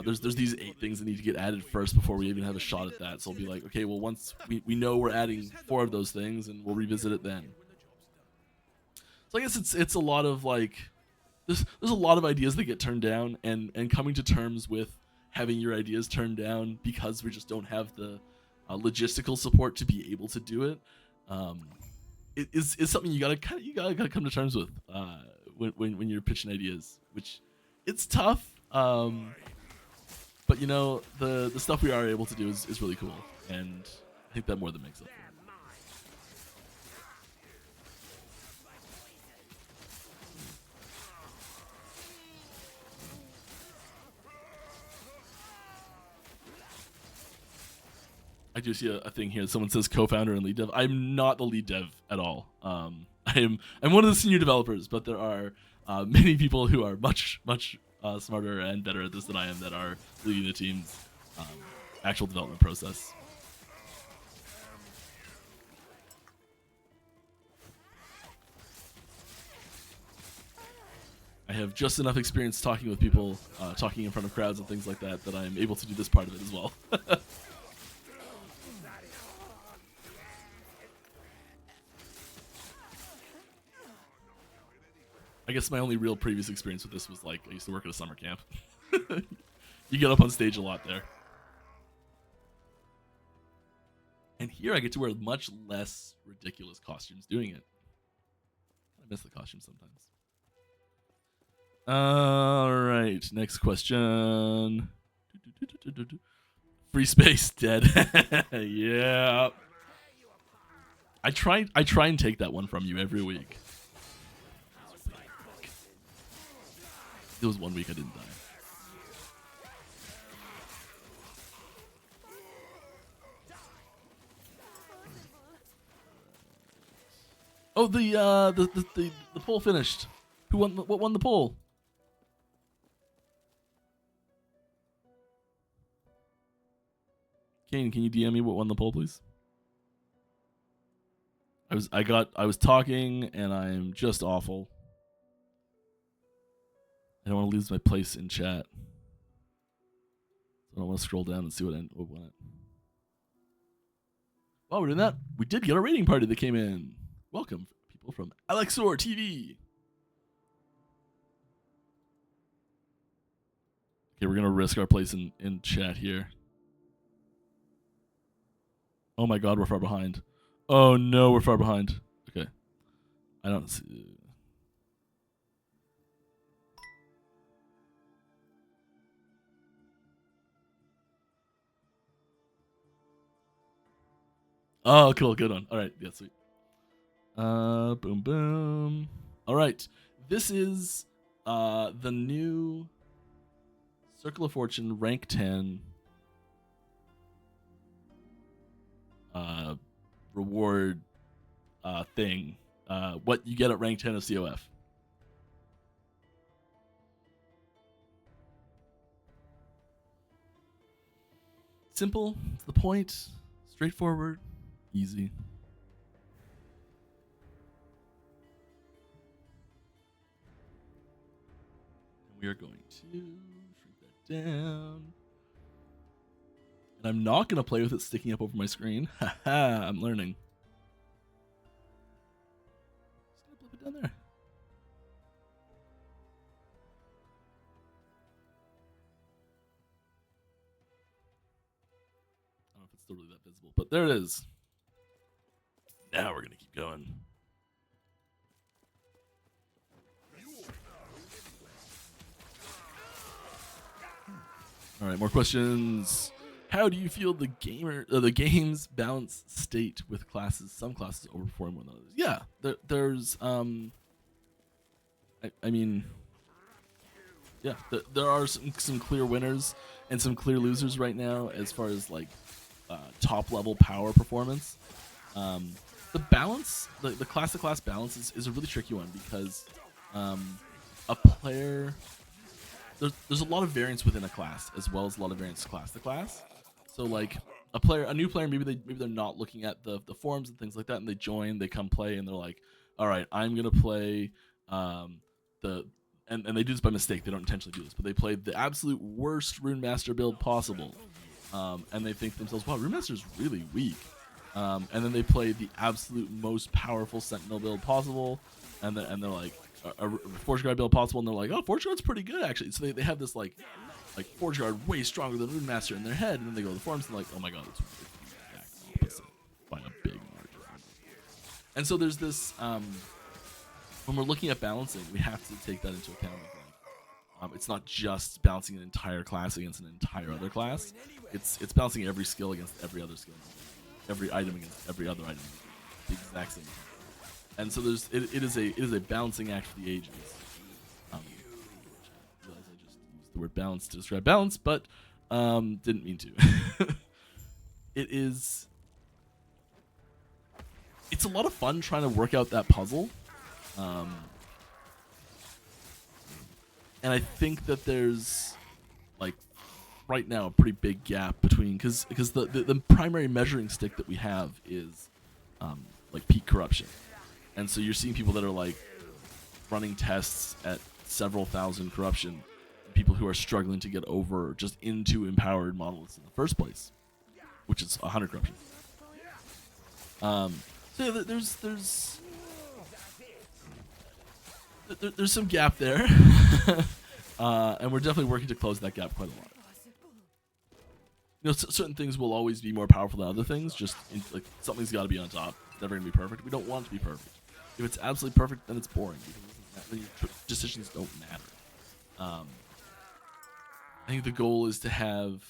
There's these 8 things that need to get added first before we even have a shot at that. So we'll be like, okay, well once we know we're adding 4 of those things, and we'll revisit it then. So I guess it's a lot of like there's a lot of ideas that get turned down, and coming to terms with having your ideas turned down because we just don't have the logistical support to be able to do it. It is something you gotta come to terms with when you're pitching ideas, which it's tough. But the stuff we are able to do is really cool, and I think that more than makes up for it. I do see a thing here. Someone says co-founder and lead dev. I'm not the lead dev at all. I'm one of the senior developers, but there are many people who are much smarter and better at this than I am that are leading the team's actual development process. I have just enough experience talking with people, talking in front of crowds and things like that I'm able to do this part of it as well. I guess my only real previous experience with this was like I used to work at a summer camp. You get up on stage a lot there. And here I get to wear much less ridiculous costumes doing it. I miss the costumes sometimes. Alright, next question. Free space dead. Yeah. I try and take that one from you every week. There was 1 week I didn't die. Oh, the poll finished. Who won? What won the poll? Kane, can you DM me what won the poll, please? I was talking and I'm just awful. I don't want to lose my place in chat. So I want to scroll down and see what won it. While we're doing that, we did get a rating party that came in. Welcome, people from Alexor TV. Okay, we're gonna risk our place in chat here. Oh my god, we're far behind. Oh no, we're far behind. Okay. I don't see. Oh, cool, good one. All right, yeah, sweet. Boom, boom. All right, this is the new Circle of Fortune rank 10 reward thing. What you get at rank 10 of COF. Simple, to the point, straightforward, easy. And we are going to shrink that down. And I'm not going to play with it sticking up over my screen. Haha, I'm learning. Just going to flip it down there. I don't know if it's still really that visible, but there it is. Now we're going to keep going. All right, more questions. How do you feel the game's balanced state with classes? Some classes overperform one others. Yeah, there's I mean, yeah, there are some clear winners and some clear losers right now as far as like top level power performance. The balance, the class to class balance is a really tricky one because a player. There's a lot of variance within a class as well as a lot of variance class to class. So like a new player, maybe they're not looking at the forums and things like that, and they join, they come play, and they're like, all right, I'm gonna play and they do this by mistake. They don't intentionally do this, but they play the absolute worst Rune Master build possible, and they think to themselves, wow, Rune Master is really weak. And then they play the absolute most powerful Sentinel build possible, and they're like a Forge Guard build possible, and they're like, oh, Forge Guard's pretty good actually. So they have this like Forge Guard way stronger than Rune Master in their head, and then they go to the forums and they're like, oh my god, it's the exact opposite by a big margin. And so there's this when we're looking at balancing, we have to take that into account. It's not just balancing an entire class against an entire other class. It's balancing every skill against every other skill, every item against every other item, the exact same. And so it is a balancing act for the ages. I realize I just used the word balance to describe balance, but didn't mean to. It's a lot of fun trying to work out that puzzle. And I think that there's like right now a pretty big gap between because the primary measuring stick that we have is like peak corruption. And so you're seeing people that are like running tests at several thousand corruption, people who are struggling to get over just into empowered monoliths in the first place, which is 100 corruption. So yeah, there's some gap there, and we're definitely working to close that gap quite a lot. You know, certain things will always be more powerful than other things. Just like something's got to be on top. It's never gonna be perfect. We don't want it to be perfect. If it's absolutely perfect, then it's boring. Then your decisions don't matter. I think the goal is to have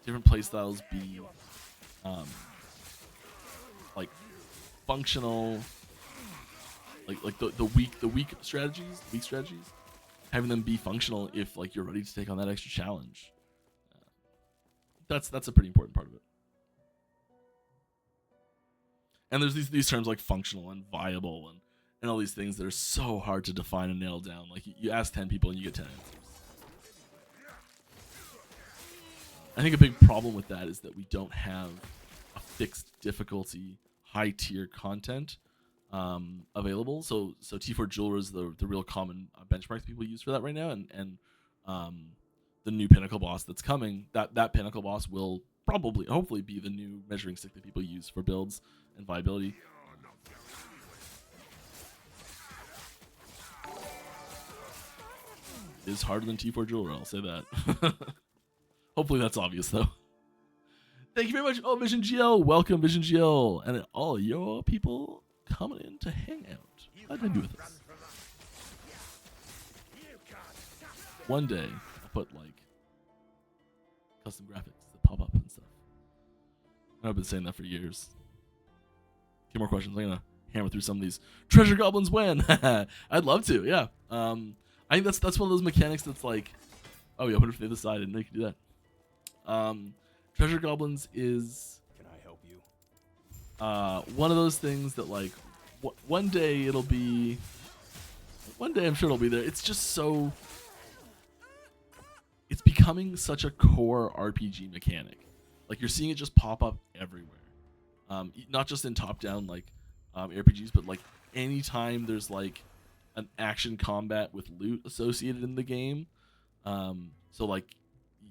different playstyles be like functional, like the weak strategies, having them be functional if like you're ready to take on that extra challenge. That's a pretty important part of it. And there's these terms like functional and viable and all these things that are so hard to define and nail down. Like you ask 10 people and you get 10 answers. I think a big problem with that is that we don't have a fixed difficulty, high tier content available. So T4 Jeweler is the real common benchmark people use for that right now, and the new Pinnacle boss that's coming, that Pinnacle boss will probably, hopefully, be the new measuring stick that people use for builds and viability. It is harder than T4 Jeweler, I'll say that. Hopefully that's obvious, though. Thank you very much. Oh, Vision GL. Welcome, Vision GL. And all your people coming in to hang out. Glad to be with us. One day, I'll put, like, custom graphics that pop up and stuff. I've been saying that for years. A few more questions. I'm going to hammer through some of these. Treasure Goblins when? I'd love to, yeah. I think that's one of those mechanics that's like, oh yeah, put it from the other side. I didn't know you could do that. Treasure Goblins is... Can I help you? One of those things that like, one day it'll be... One day I'm sure it'll be there. It's just so... It's becoming such a core RPG mechanic. Like you're seeing it just pop up everywhere. Not just in top-down like RPGs, but like anytime there's like an action combat with loot associated in the game. So like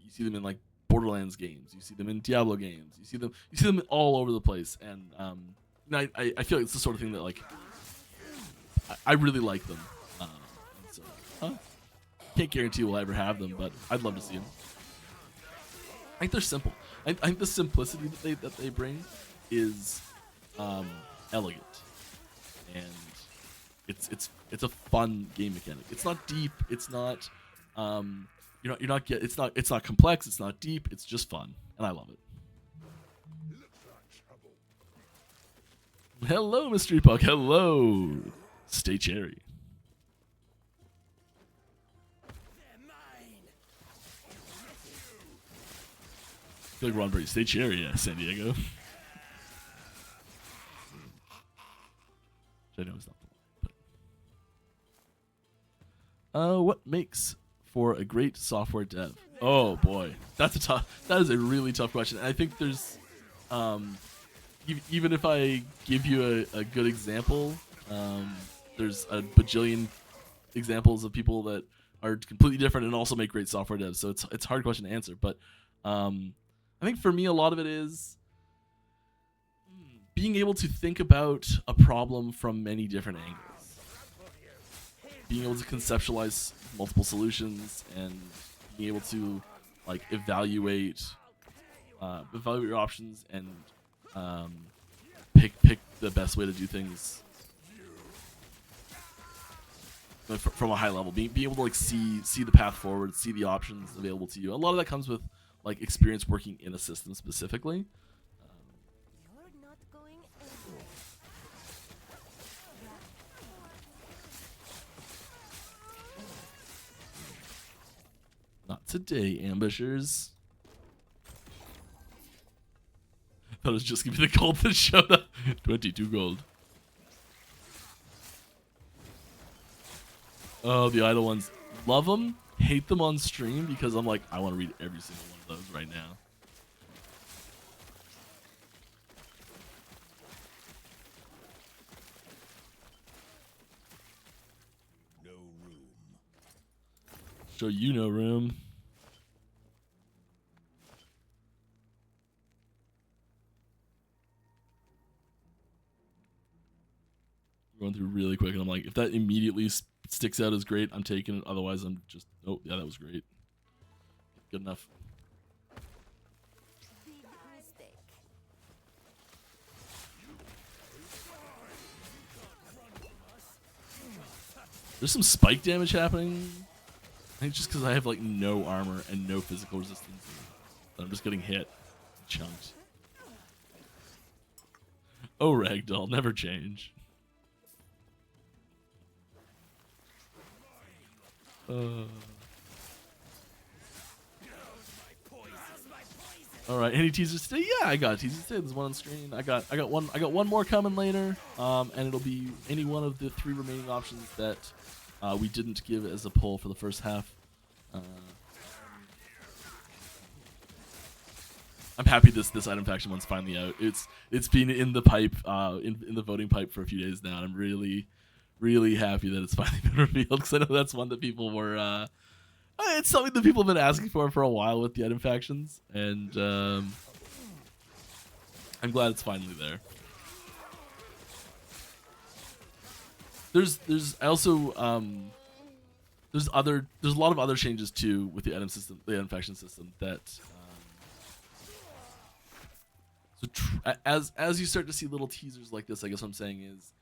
you see them in like Borderlands games, you see them in Diablo games, you see them all over the place, and I feel like it's the sort of thing that like I really like them. So, can't guarantee we'll ever have them, but I'd love to see them. I think they're simple. I think the simplicity that they bring is elegant, and it's a fun game mechanic. It's not deep. It's not it's not complex. It's not deep. It's just fun, and I love it. Hello, Mystery Puck. Hello, Stay Cherry. I feel like Ron Brady. Stay Cherry, yeah, San Diego. I know it's not the one, but what makes for a great software dev? Oh boy, that is a really tough question. And I think there's even if I give you a good example, there's a bajillion examples of people that are completely different and also make great software devs. So it's a hard question to answer, but I think for me a lot of it is being able to think about a problem from many different angles, being able to conceptualize multiple solutions, and being able to like evaluate your options and pick the best way to do things from a high level. Being able to like see the path forward, see the options available to you. A lot of that comes with like experience working in a system specifically. Not today, ambushers. Thought it was just gonna be the gold that showed up. 22 gold. Oh, the idle ones. Love them, hate them on stream because I'm like, I want to read every single one of those right now. No room. Show you no room. Going through really quick, and I'm like, if that immediately sticks out as great, I'm taking it. Otherwise, I'm just, oh yeah, that was great. Good enough. There's some spike damage happening. I think just because I have like no armor and no physical resistance, I'm just getting hit, chunked. Oh, ragdoll, never change. All right, any teasers today? Yeah, I got teasers today. There's one on screen. I got one more coming later, and it'll be any one of the 3 remaining options that we didn't give as a poll for the first half. I'm happy this item faction one's finally out. It's been in the pipe, in the voting pipe for a few days now, and I'm really happy that it's finally been revealed, because I know that's one that people were it's something that people have been asking for a while with the item factions, and I'm glad it's finally there. I also there's a lot of other changes too with the item system, the item faction system that. As you start to see little teasers like this, I guess what I'm saying is,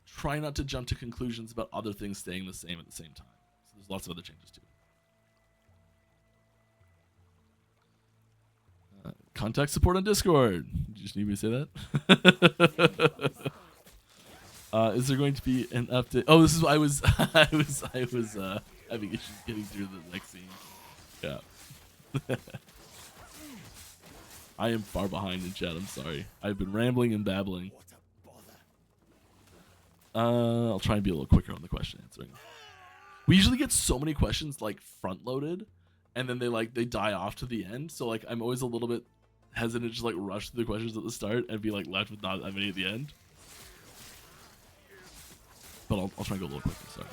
try not to jump to conclusions about other things staying the same at the same time. So there's lots of other changes too. Contact support on Discord. You just need me to say that. Is there going to be an update? Oh, this is I was I was having issues getting through the next scene. Yeah. I am far behind in chat. I'm sorry. I've been rambling and babbling. I'll try and be a little quicker on the question answering. We usually get so many questions like front loaded, and then they die off to the end. So like I'm always a little bit hesitant to just like rush through the questions at the start and be like left with not that many at the end. But I'll try and go a little quicker. Sorry.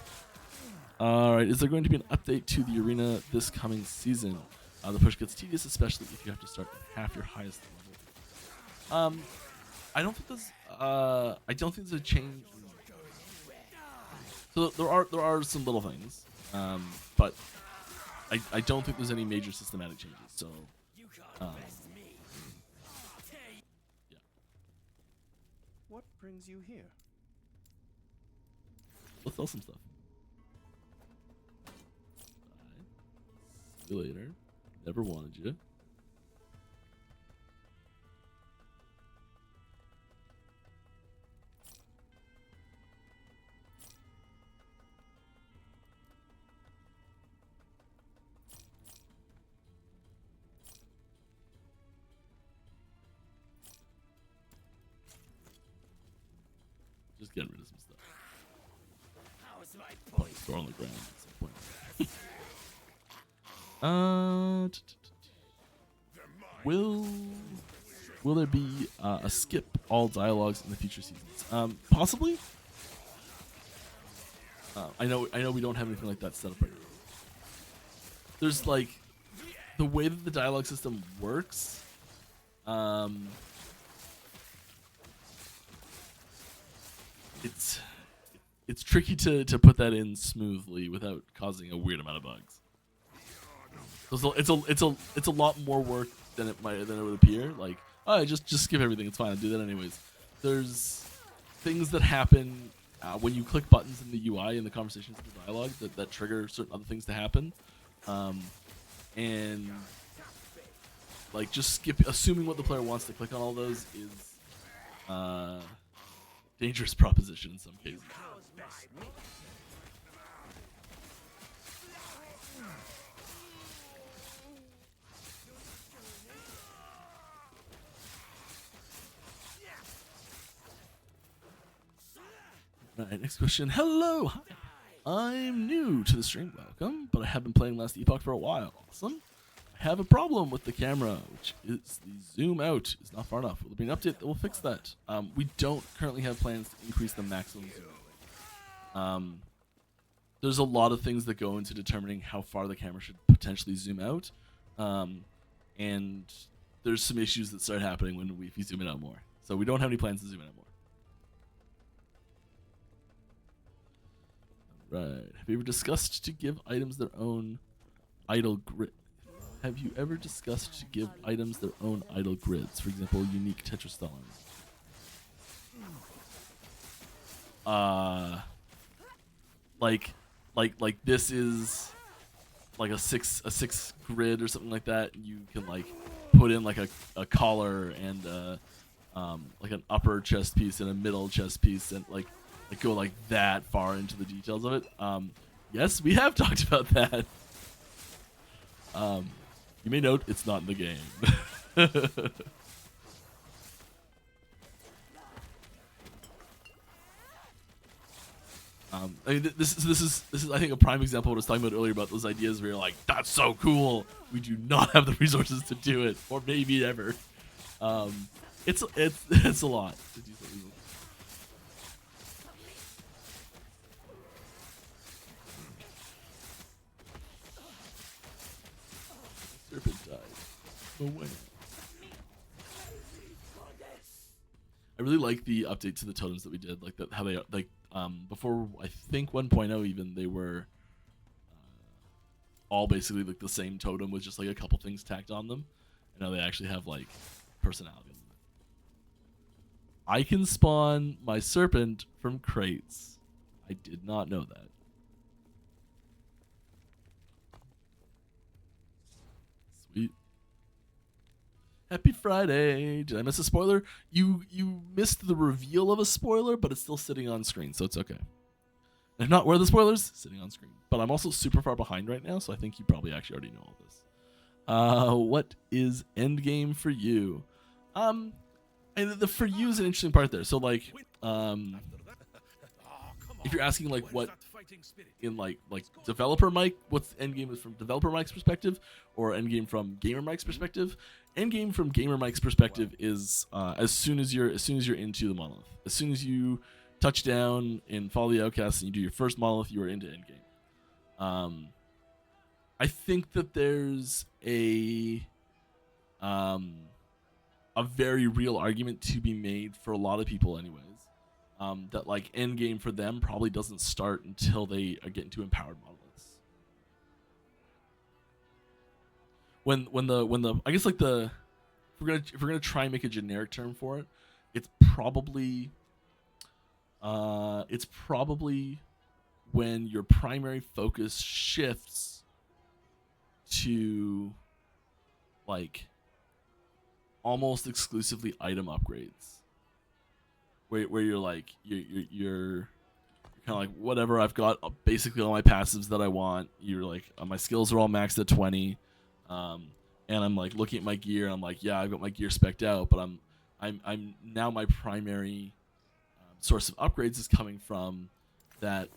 All right. Is there going to be an update to the arena this coming season? The push gets tedious, especially if you have to start at half your highest level. I don't think there's a change. So there are some little things, but I don't think there's any major systematic changes. So, yeah. What brings you here? Let's sell some stuff. See you later. Never wanted you. Just getting rid of some stuff. Probably store on the ground at some point. Will there be a skip all dialogues in the future seasons? Possibly. I know we don't have anything like that set up right now. There's like the way that the dialogue system works. It's tricky to put that in smoothly without causing a weird amount of bugs. It's a lot more work than it would appear. Like, oh, just skip everything. It's fine. I'll do that anyways. There's things that happen when you click buttons in the UI in the conversations in the dialogue that trigger certain other things to happen, and like just assuming what the player wants to click on all those is dangerous proposition in some cases. Alright, next question. Hello! Hi. I'm new to the stream. Welcome, but I have been playing Last Epoch for a while. Awesome. I have a problem with the camera, which is the zoom out is not far enough. Will there be an update that will fix that? We don't currently have plans to increase the maximum zoom. There's a lot of things that go into determining how far the camera should potentially zoom out. And there's some issues that start happening if you zoom it out more. So we don't have any plans to zoom it out more. Right. Have you ever discussed to give items their own idle grid? Have you ever discussed to give items their own idle grids? For example, unique tetrastylons. Like this is like a six grid or something like that. You can like put in like a collar and like an upper chest piece and a middle chest piece and like go like that far into the details of it. Yes, we have talked about that. You may note it's not in the game. I mean, this is I think a prime example of what I was talking about earlier about those ideas where you're like, that's so cool. We do not have the resources to do it, or maybe ever. It's a lot to do something. Serpent died. Away. I really like the update to the totems that we did, like that how they like before I think 1.0 even they were all basically like the same totem with just like a couple things tacked on them. And now they actually have like personality. I can spawn my serpent from crates. I did not know that. Sweet. Happy Friday. Did I miss a spoiler? You missed the reveal of a spoiler, but it's still sitting on screen, so it's okay. If not, where are the spoilers? Sitting on screen. But I'm also super far behind right now, so I think you probably actually already know all this. What is endgame for you? And the for you is an interesting part there. So like, if you're asking like what in like developer Mike, what's endgame from developer Mike's perspective, or endgame from gamer Mike's perspective? Endgame from gamer Mike's perspective is as soon as you're into the monolith, as soon as you touch down and follow the outcasts and you do your first monolith, you are into endgame. I think that there's a very real argument to be made for a lot of people anyways, that like endgame for them probably doesn't start until they get into empowered monoliths. When the I guess like if we're gonna try and make a generic term for it, it's probably when your primary focus shifts to like almost exclusively item upgrades, where you're like you're kind of like, whatever, I've got basically all my passives that I want. You're like, my skills are all maxed at 20, and I'm like looking at my gear and I'm like, yeah, I've got my gear spec'd out, but I'm now my primary source of upgrades is coming from that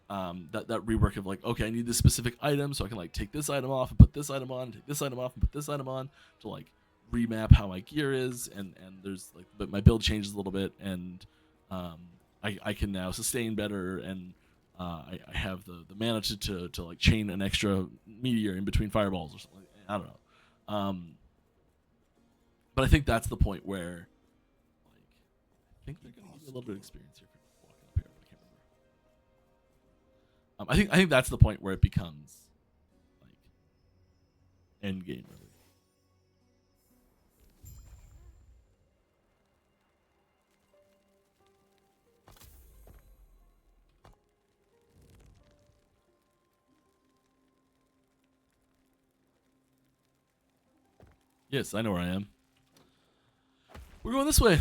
rework of like, okay, I need this specific item, so I can like take this item off and put this item on, take this item off and put this item on to like remap how my gear is, and there's like, but my build changes a little bit, and I can now sustain better, and I have the mana to like chain an extra meteor in between fireballs or something. I don't know. But I think that's the point where like I think they're gonna give you a little bit of experience here for walking up here, but I can't remember. I think that's the point where it becomes like end game really. Yes, I know where I am. We're going this way.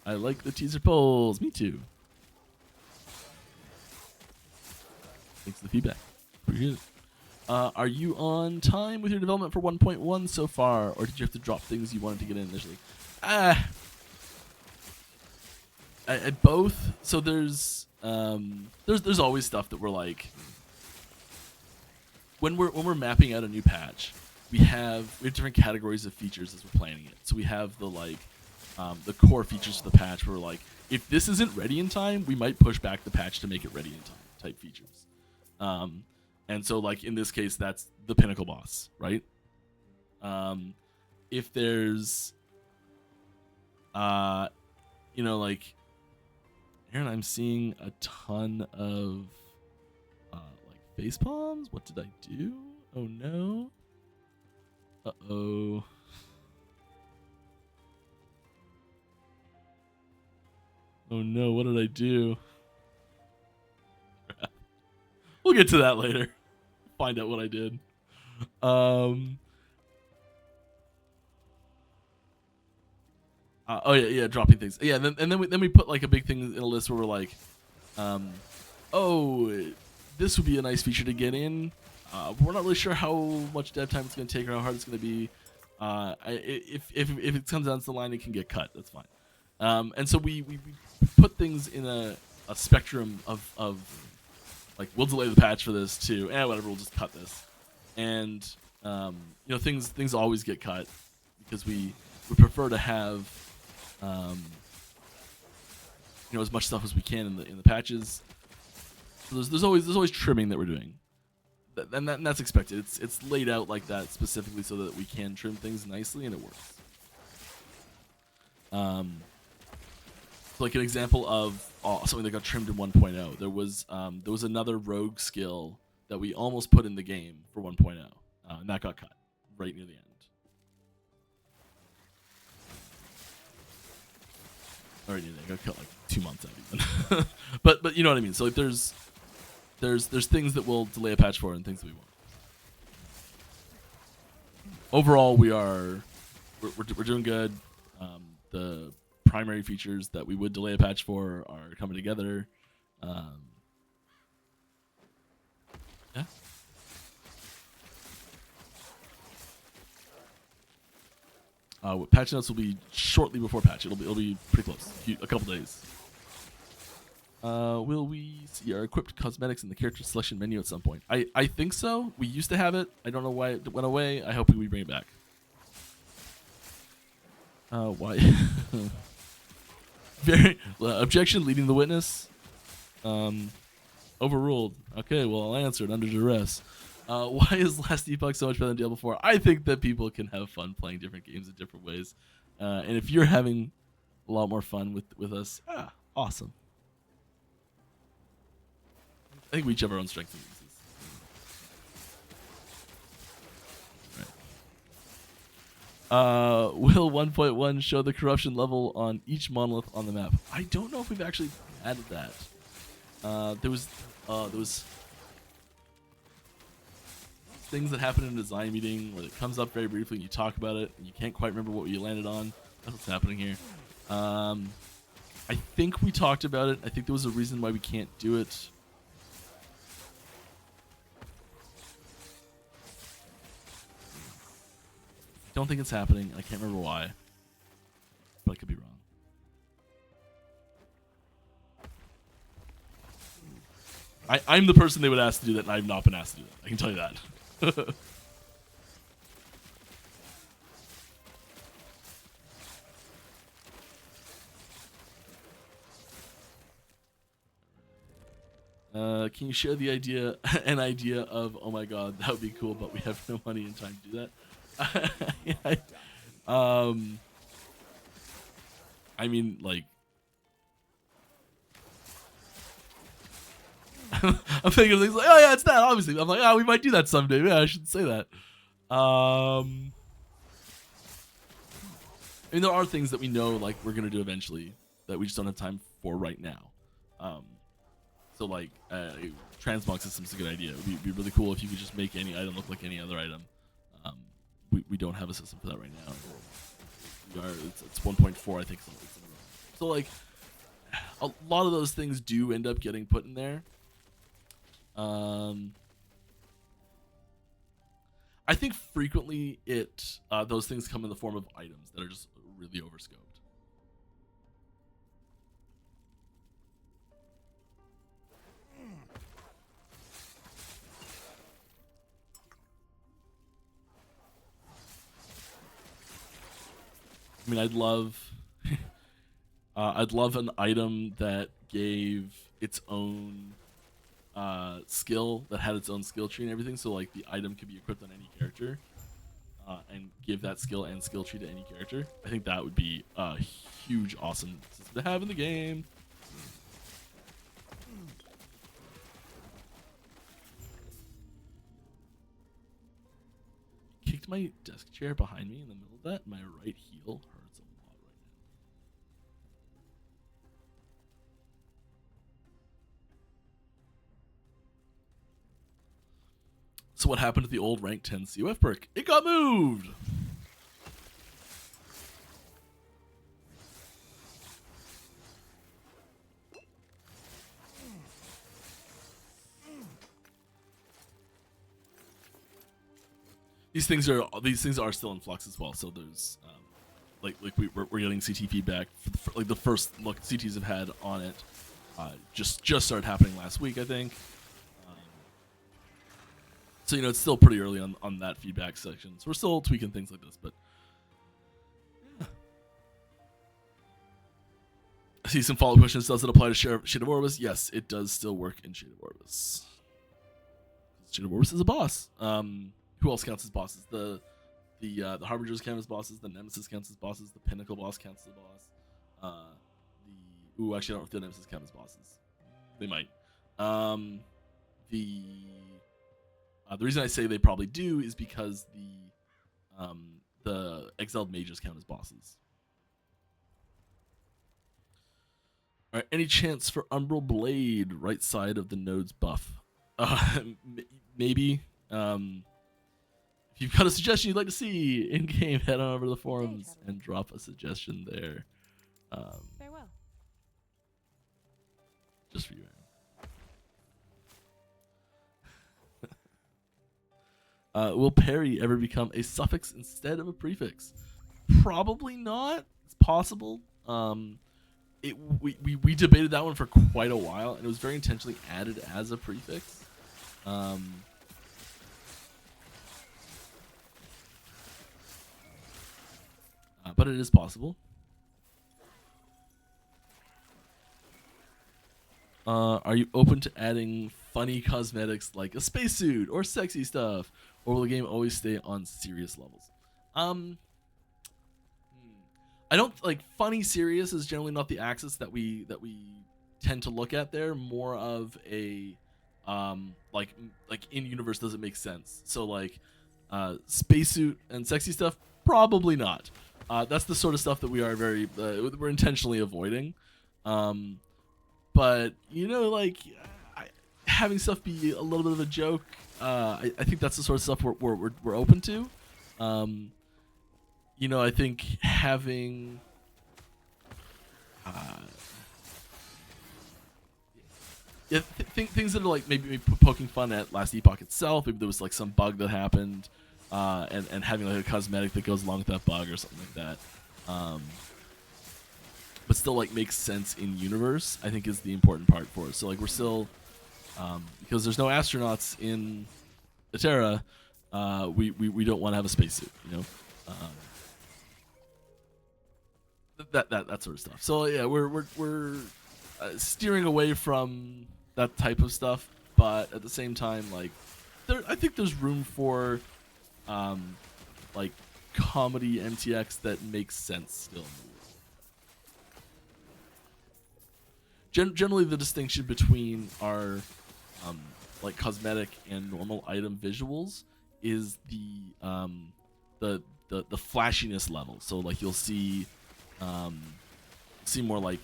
I like the teaser polls. Me too. Thanks for the feedback. Appreciate it. Are you on time with your development for 1.1 so far, or did you have to drop things you wanted to get in initially? At both. So there's always stuff that we're like, when we're mapping out a new patch, we have different categories of features as we're planning it. So we have the like the core features of the patch where we're like, if this isn't ready in time, we might push back the patch to make it ready in time type features. And so like in this case, that's the pinnacle boss, right? If there's like Aaron, I'm seeing a ton of like face palms. What did I do? Oh no. Uh-oh. Oh no, what did I do? We'll get to that later. Find out what I did. Oh yeah, dropping things. Yeah, and then we put like a big thing in a list where we're like, oh, this would be a nice feature to get in. We're not really sure how much dev time it's going to take or how hard it's going to be. If it comes down to the line, it can get cut. That's fine. And so we put things in a spectrum of like, we'll delay the patch for this too. Whatever, we'll just cut this. And things always get cut because we prefer to have as much stuff as we can in the patches. So there's always trimming that we're doing, and that's expected. It's laid out like that specifically so that we can trim things nicely, and it works. So like an example of something that got trimmed in 1.0. There was another rogue skill that we almost put in the game for 1.0, and that got cut right near the end. Already they got cut like 2 months out even. but you know what I mean. So like there's things that will delay a patch for and things that we won't. Overall, we're doing good. The primary features that we would delay a patch for are coming together. Yeah. Patch notes will be shortly before patch. It'll be pretty close, a couple days. Will we see our equipped cosmetics in the character selection menu at some point? I think so. We used to have it. I don't know why it went away. I hope we bring it back. Why? Very objection. Leading the witness. Overruled. Okay, well I'll answer it under duress. Why is Last Epoch so much better than Diablo 4? I think that people can have fun playing different games in different ways, and if you're having a lot more fun with us, awesome. I think we each have our own strengths and weaknesses. Right. Will 1.1 show the corruption level on each monolith on the map? I don't know if we've actually added that. There was things that happen in a design meeting where it comes up very briefly and you talk about it and you can't quite remember what you landed on. That's what's happening here. I think we talked about it. I think there was a reason why we can't do it. Don't think it's happening. I can't remember why, but I could be wrong. I'm the person they would ask to do that, and I've not been asked to do that. I can tell you that. Can you share an idea of, oh my god, that would be cool, but we have no money and time to do that? I mean, like, I'm thinking of things like, oh yeah, it's that, obviously. I'm like, oh, we might do that someday. Yeah, I shouldn't say that. I mean, there are things that we know, like, we're gonna do eventually that we just don't have time for right now. So like, transmog system's a good idea. It would be really cool if you could just make any item look like any other item. We don't have a system for that right now. It's 1.4, I think. So like, a lot of those things do end up getting put in there. I think frequently those things come in the form of items that are just really overscoped. I mean, I'd love an item that gave its own skill, that had its own skill tree and everything. So like the item could be equipped on any character, and give that skill and skill tree to any character. I think that would be a huge, awesome system to have in the game. Kicked my desk chair behind me in the middle of that. My right heel hurts a lot right now. So what happened to the old rank 10 COF perk? It got moved! These things are still in flux as well. So there's we're getting CT feedback for like the first look CTs have had on it. Just started happening last week, I think. So it's still pretty early on that feedback section. So we're still tweaking things like this, but yeah. I see some follow-up questions. Does it apply to Shade of Orbis? Yes, it does still work in Shade of Orbis. Shade of Orbis is a boss. Who else counts as bosses? The Harbingers count as bosses. The Nemesis counts as bosses. The Pinnacle boss counts as a boss. Ooh, actually, I don't know if the nemesis count as bosses. They might. The reason I say they probably do is because the exiled mages count as bosses. All right, any chance for Umbral Blade right side of the node's buff? Maybe. If you've got a suggestion you'd like to see in game, head on over to the forums and drop a suggestion there. Farewell. Just for you, Aaron. Will parry ever become a suffix instead of a prefix? Probably not. It's possible. We debated that one for quite a while, and it was very intentionally added as a prefix. But it is possible. Are you open to adding funny cosmetics like a spacesuit or sexy stuff, or will the game always stay on serious levels? I don't like funny. Serious is generally not the axis that we tend to look at there. More of a like in universe, does it make sense? So like spacesuit and sexy stuff, probably not. That's the sort of stuff that we are we're intentionally avoiding. But you know, like having stuff be a little bit of a joke, I think that's the sort of stuff we're open to. You know, I think having things that are like maybe poking fun at Last Epoch itself. Maybe there was like some bug that happened, and having like a cosmetic that goes along with that bug or something like that. But still like makes sense in universe, I think is the important part for us. So like we're still, because there's no astronauts in Eterra, we don't want to have a spacesuit, you know. That sort of stuff. So yeah, we're steering away from that type of stuff, but at the same time, like I think there's room for like comedy MTX that makes sense still. Generally, the distinction between our like cosmetic and normal item visuals is the flashiness level. So like you'll see more like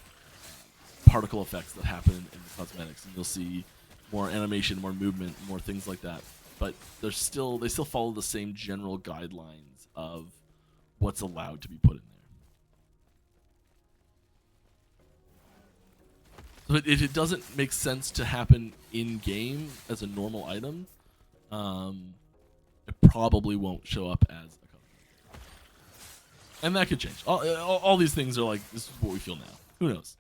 particle effects that happen in the cosmetics, and you'll see more animation, more movement, more things like that. But they still follow the same general guidelines of what's allowed to be put in there. So it doesn't make sense to happen in game as a normal item, it probably won't show up as a cosmetic. And that could change. All these things are like, this is what we feel now. Who knows?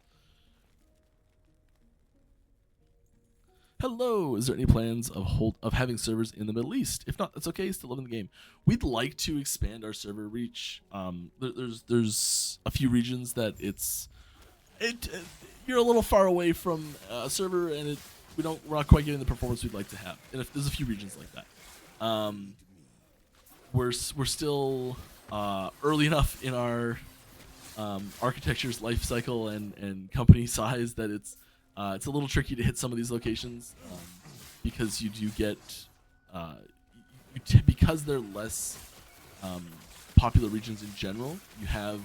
Hello, is there any plans of having servers in the Middle East? If not, that's okay, still live in the game. We'd like to expand our server reach. There's a few regions that you're a little far away from a server, and we're not quite getting the performance we'd like to have. And if there's a few regions like that, we're still early enough in our architecture's life cycle and company size that it's a little tricky to hit some of these locations, because you do get because they're less popular regions in general. You have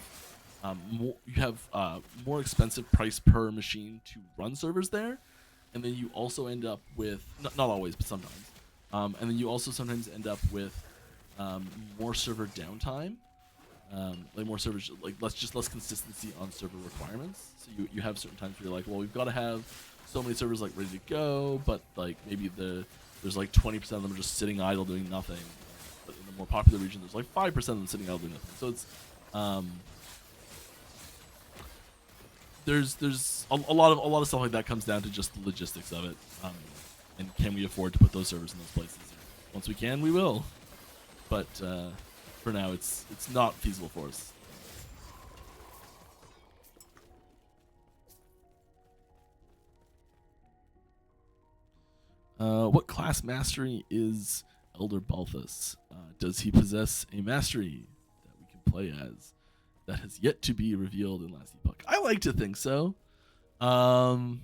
more expensive price per machine to run servers there, and then you also end up with not always, but sometimes, and then you also sometimes end up with more server downtime. Like more servers, like less consistency on server requirements. So you have certain times where you're like, well, we've got to have so many servers like ready to go, but like maybe there's like 20% of them are just sitting idle doing nothing. But in the more popular region, there's like 5% of them sitting idle doing nothing. So it's there's a lot of stuff like that comes down to just the logistics of it, and can we afford to put those servers in those places? Once we can, we will. But for now, it's not feasible for us. What class mastery is Elder Balthus? Does he possess a mastery that we can play as that has yet to be revealed in Last Epoch? I like to think so. If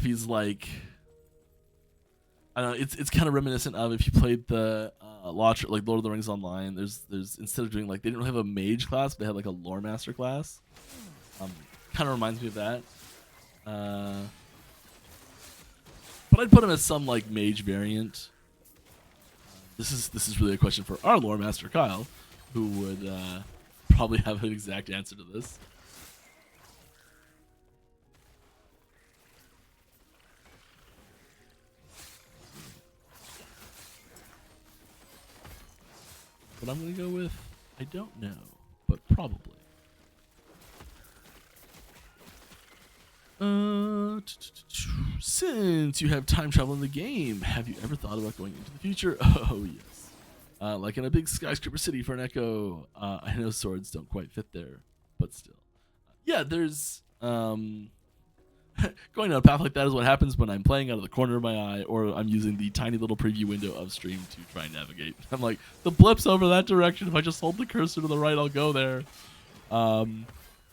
he's like, I don't know, it's kind of reminiscent of if you played the like Lord of the Rings Online. There's instead of doing like, they didn't really have a mage class, but they had like a lore master class. Kind of reminds me of that. But I'd put him as some like mage variant. This is really a question for our lore master Kyle, who would probably have an exact answer to this. But I'm gonna go with, I don't know, but probably. Since you have time travel in the game, have you ever thought about going into the future? Oh yes. Like in a big skyscraper city for an echo. I know swords don't quite fit there, but still. Yeah, there's going down a path like that is what happens when I'm playing out of the corner of my eye, or I'm using the tiny little preview window of stream to try and navigate. I'm like, the blip's over that direction. If I just hold the cursor to the right, I'll go there.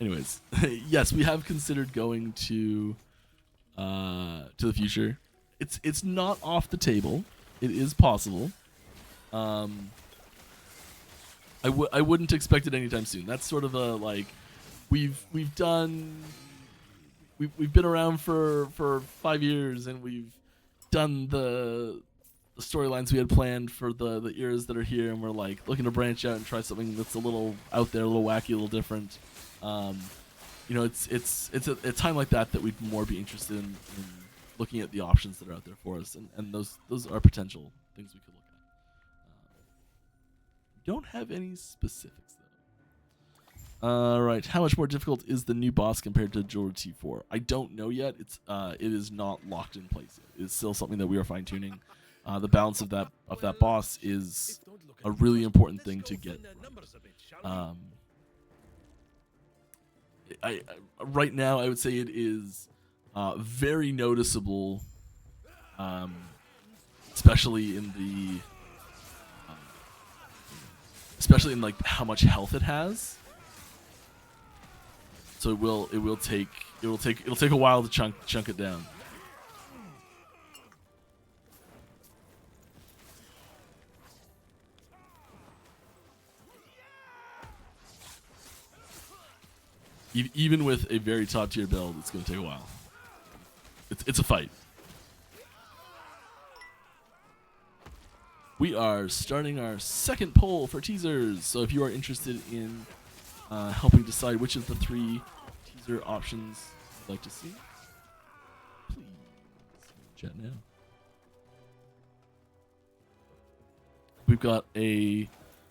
Anyways, yes, we have considered going to the future. It's not off the table. It is possible. I wouldn't expect it anytime soon. That's sort of a like, we've been around for 5 years, and we've done the storylines we had planned for the eras that are here, and we're like looking to branch out and try something that's a little out there, a little wacky, a little different. You know, it's a time like that we'd more be interested in looking at the options that are out there for us, and those are potential things we could look at. Don't have any specifics though. All right, how much more difficult is the new boss compared to Jewelry T4? I don't know yet. It is not locked in place yet. It's still something that we are fine tuning. The balance of that boss is a really important thing to get. I right now I would say it is very noticeable, especially in like how much health it has. So it'll take a while to chunk it down. Even with a very top tier build, it's going to take a while. It's a fight. We are starting our second poll for teasers. So if you are interested in helping decide which of the 3 teaser options you'd like to see, please chat now. We've got a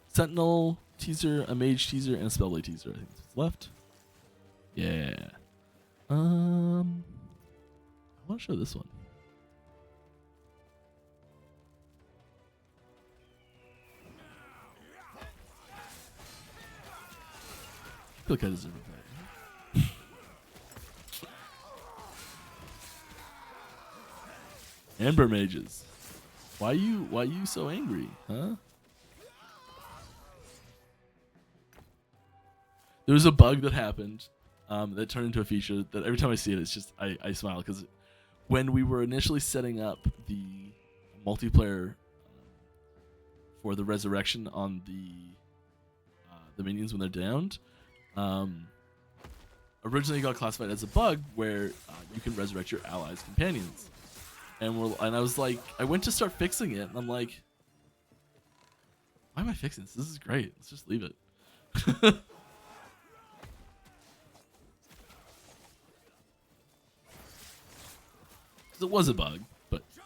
Sentinel teaser, a Mage teaser, and a Spellblade teaser. I think that's what's left. Yeah. I want to show this one. I feel like I deserve that. Ember mages. Why you so angry, huh? There was a bug that happened that turned into a feature that every time I see it, it's just I smile, because when we were initially setting up the multiplayer for the resurrection on the minions when they're downed, originally it got classified as a bug where you can resurrect your allies' companions, and I was like, I went to start fixing it, and I'm like, why am I fixing this? This is great. Let's just leave it. It was a bug, but it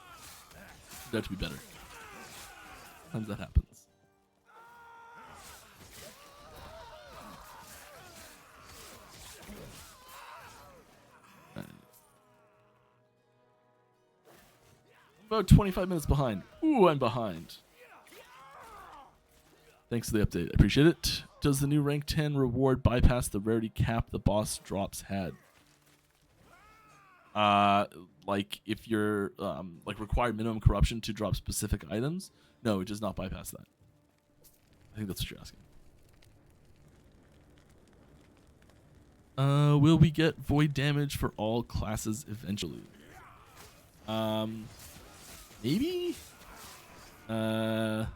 turned out to be better. Sometimes that happens. About 25 minutes behind. Ooh, I'm behind. Thanks for the update. I appreciate it. Does the new rank 10 reward bypass the rarity cap the boss drops had? Like if you're like required minimum corruption to drop specific items, no, it does not bypass that. I think that's what you're asking. Will we get void damage for all classes eventually? Maybe. I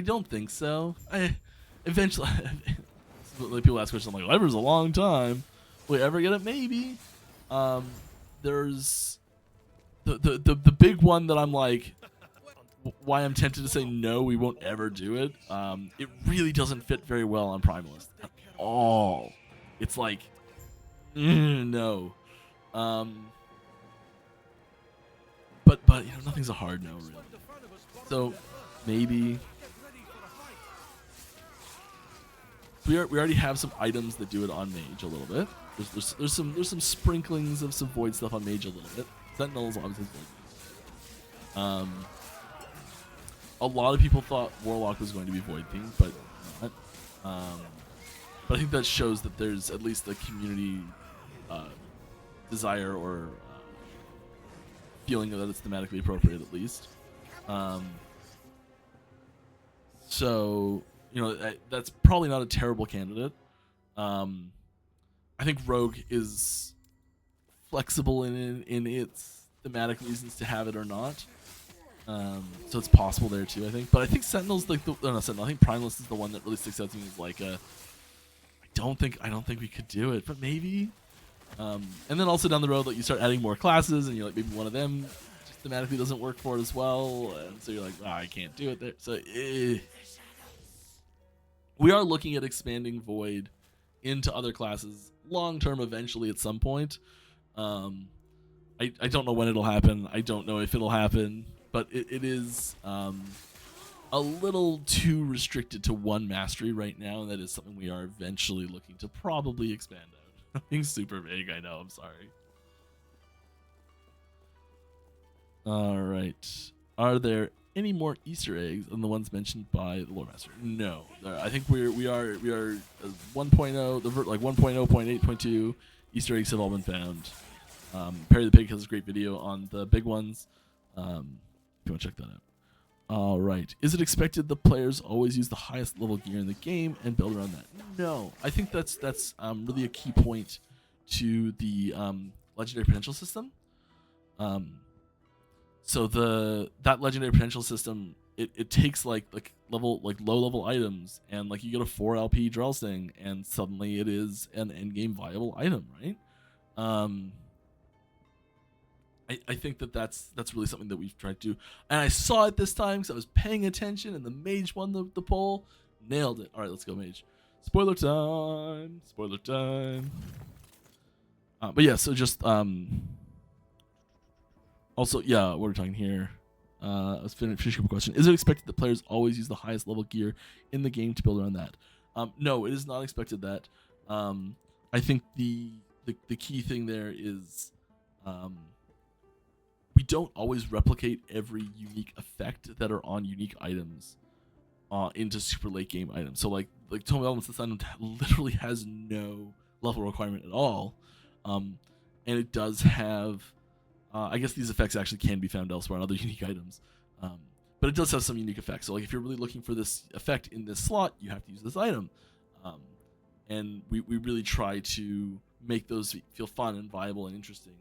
don't think so. Eventually, like people ask questions like, "Ever's a long time. Will we ever get it? Maybe." There's the big one that I'm like, why I'm tempted to say no, we won't ever do it. It really doesn't fit very well on Primalist at all. It's like, no. But you know, nothing's a hard no really. So maybe. We already have some items that do it on Mage a little bit. There's some sprinklings of some void stuff on Mage a little bit. Sentinels obviously void. A lot of people thought Warlock was going to be void themed, but not. But I think that shows that there's at least a community desire or feeling that it's thematically appropriate at least. So. You know, that's probably not a terrible candidate. I think Rogue is flexible in its thematic reasons to have it or not. So it's possible there too, I think. But I think Sentinel's like Sentinel. I think Primalist is the one that really sticks out to me as like I don't think we could do it, but maybe. And then also down the road, like you start adding more classes, and you're like maybe one of them just thematically doesn't work for it as well, and so you're like, I can't do it there. So. We are looking at expanding Void into other classes long term eventually at some point. I don't know when it'll happen. I don't know if it'll happen, but it is a little too restricted to one mastery right now, and that is something we are eventually looking to probably expand out. Being super vague, I know, I'm sorry. Alright. Are there any more Easter eggs than the ones mentioned by the Lore Master? No. I think we are 1.0, like 1.0.8.2 Easter eggs have all been found. Perry the Pig has a great video on the big ones. If you want to check that out. All right. Is it expected the players always use the highest level gear in the game and build around that? No. I think that's really a key point to the legendary potential system. So that legendary potential system, it takes like low level items, and like you get a 4 LP Drellsting, and suddenly it is an endgame viable item, right? I think that's really something that we've tried to do, and I saw it this time because I was paying attention, and the Mage won the poll, nailed it. All right, let's go Mage. Spoiler time. But yeah, so just also, yeah, what we're talking here. Let's finish up a question. Is it expected that players always use the highest level gear in the game to build around that? No, it is not expected that. I think the key thing there is we don't always replicate every unique effect that are on unique items into super late game items. So like Tome of Elements of the Sun literally has no level requirement at all, and it does have. I guess these effects actually can be found elsewhere on other unique items. But it does have some unique effects. So like if you're really looking for this effect in this slot, you have to use this item. And we really try to make those feel fun and viable and interesting.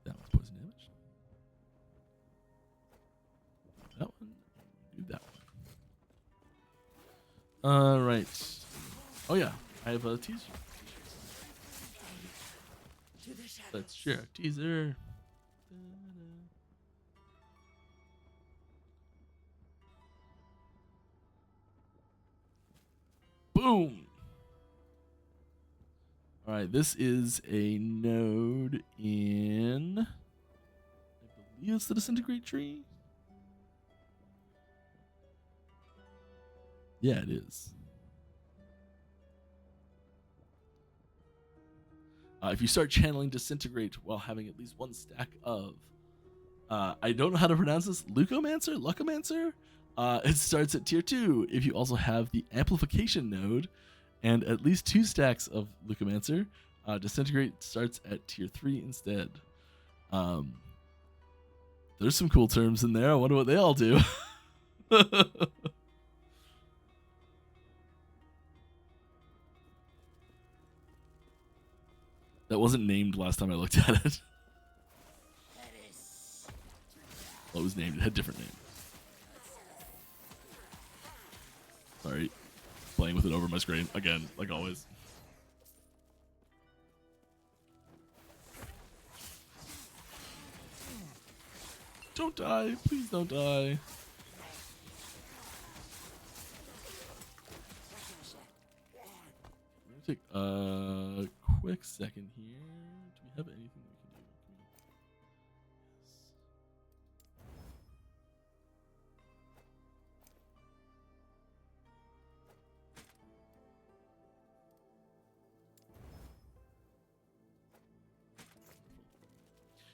That one's poison damage. That one. That one. All right. Oh yeah, I have a teaser. Let's share a teaser. Boom. All right, this is a node in, I believe it's the Disintegrate tree. Yeah, it is. If you start channeling Disintegrate while having at least one stack of, I don't know how to pronounce this, Lucomancer? It starts at tier 2. If you also have the Amplification node, and at least 2 stacks of Lucomancer. Disintegrate starts at tier 3 instead. There's some cool terms in there. I wonder what they all do. That wasn't named last time I looked at it. Well, it was named. It had a different name. Sorry. Playing with it over my screen. Again, like always. Don't die. Please don't die. I'm gonna take a quick second here. Do we have anything we can do? Yes.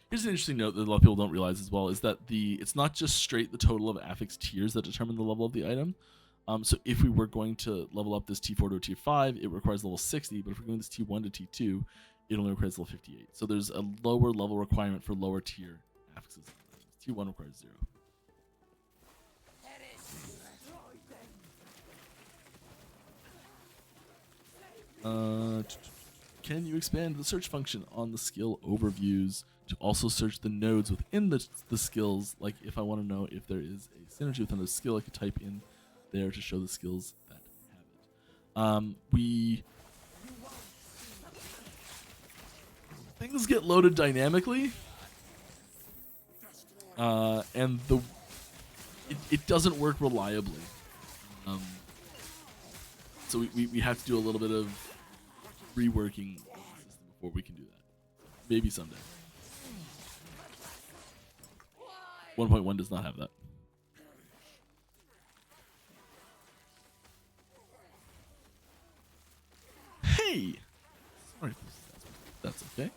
Here's an interesting note that a lot of people don't realize as well, is that it's not just straight the total of affix tiers that determine the level of the item. So if we were going to level up this T4 to a Tier 5, it requires level 60, but if we're going this T1 to T2, it only requires level 58. So there's a lower level requirement for lower tier affixes. T1 requires 0. Can you expand the search function on the skill overviews to also search the nodes within the skills? Like if I want to know if there is a synergy within a skill, I could type in there to show the skills that have it. Things get loaded dynamically, and it doesn't work reliably. So we have to do a little bit of reworking of the system before we can do that. Maybe someday. 1.1 does not have that. Hey! Sorry, that's okay.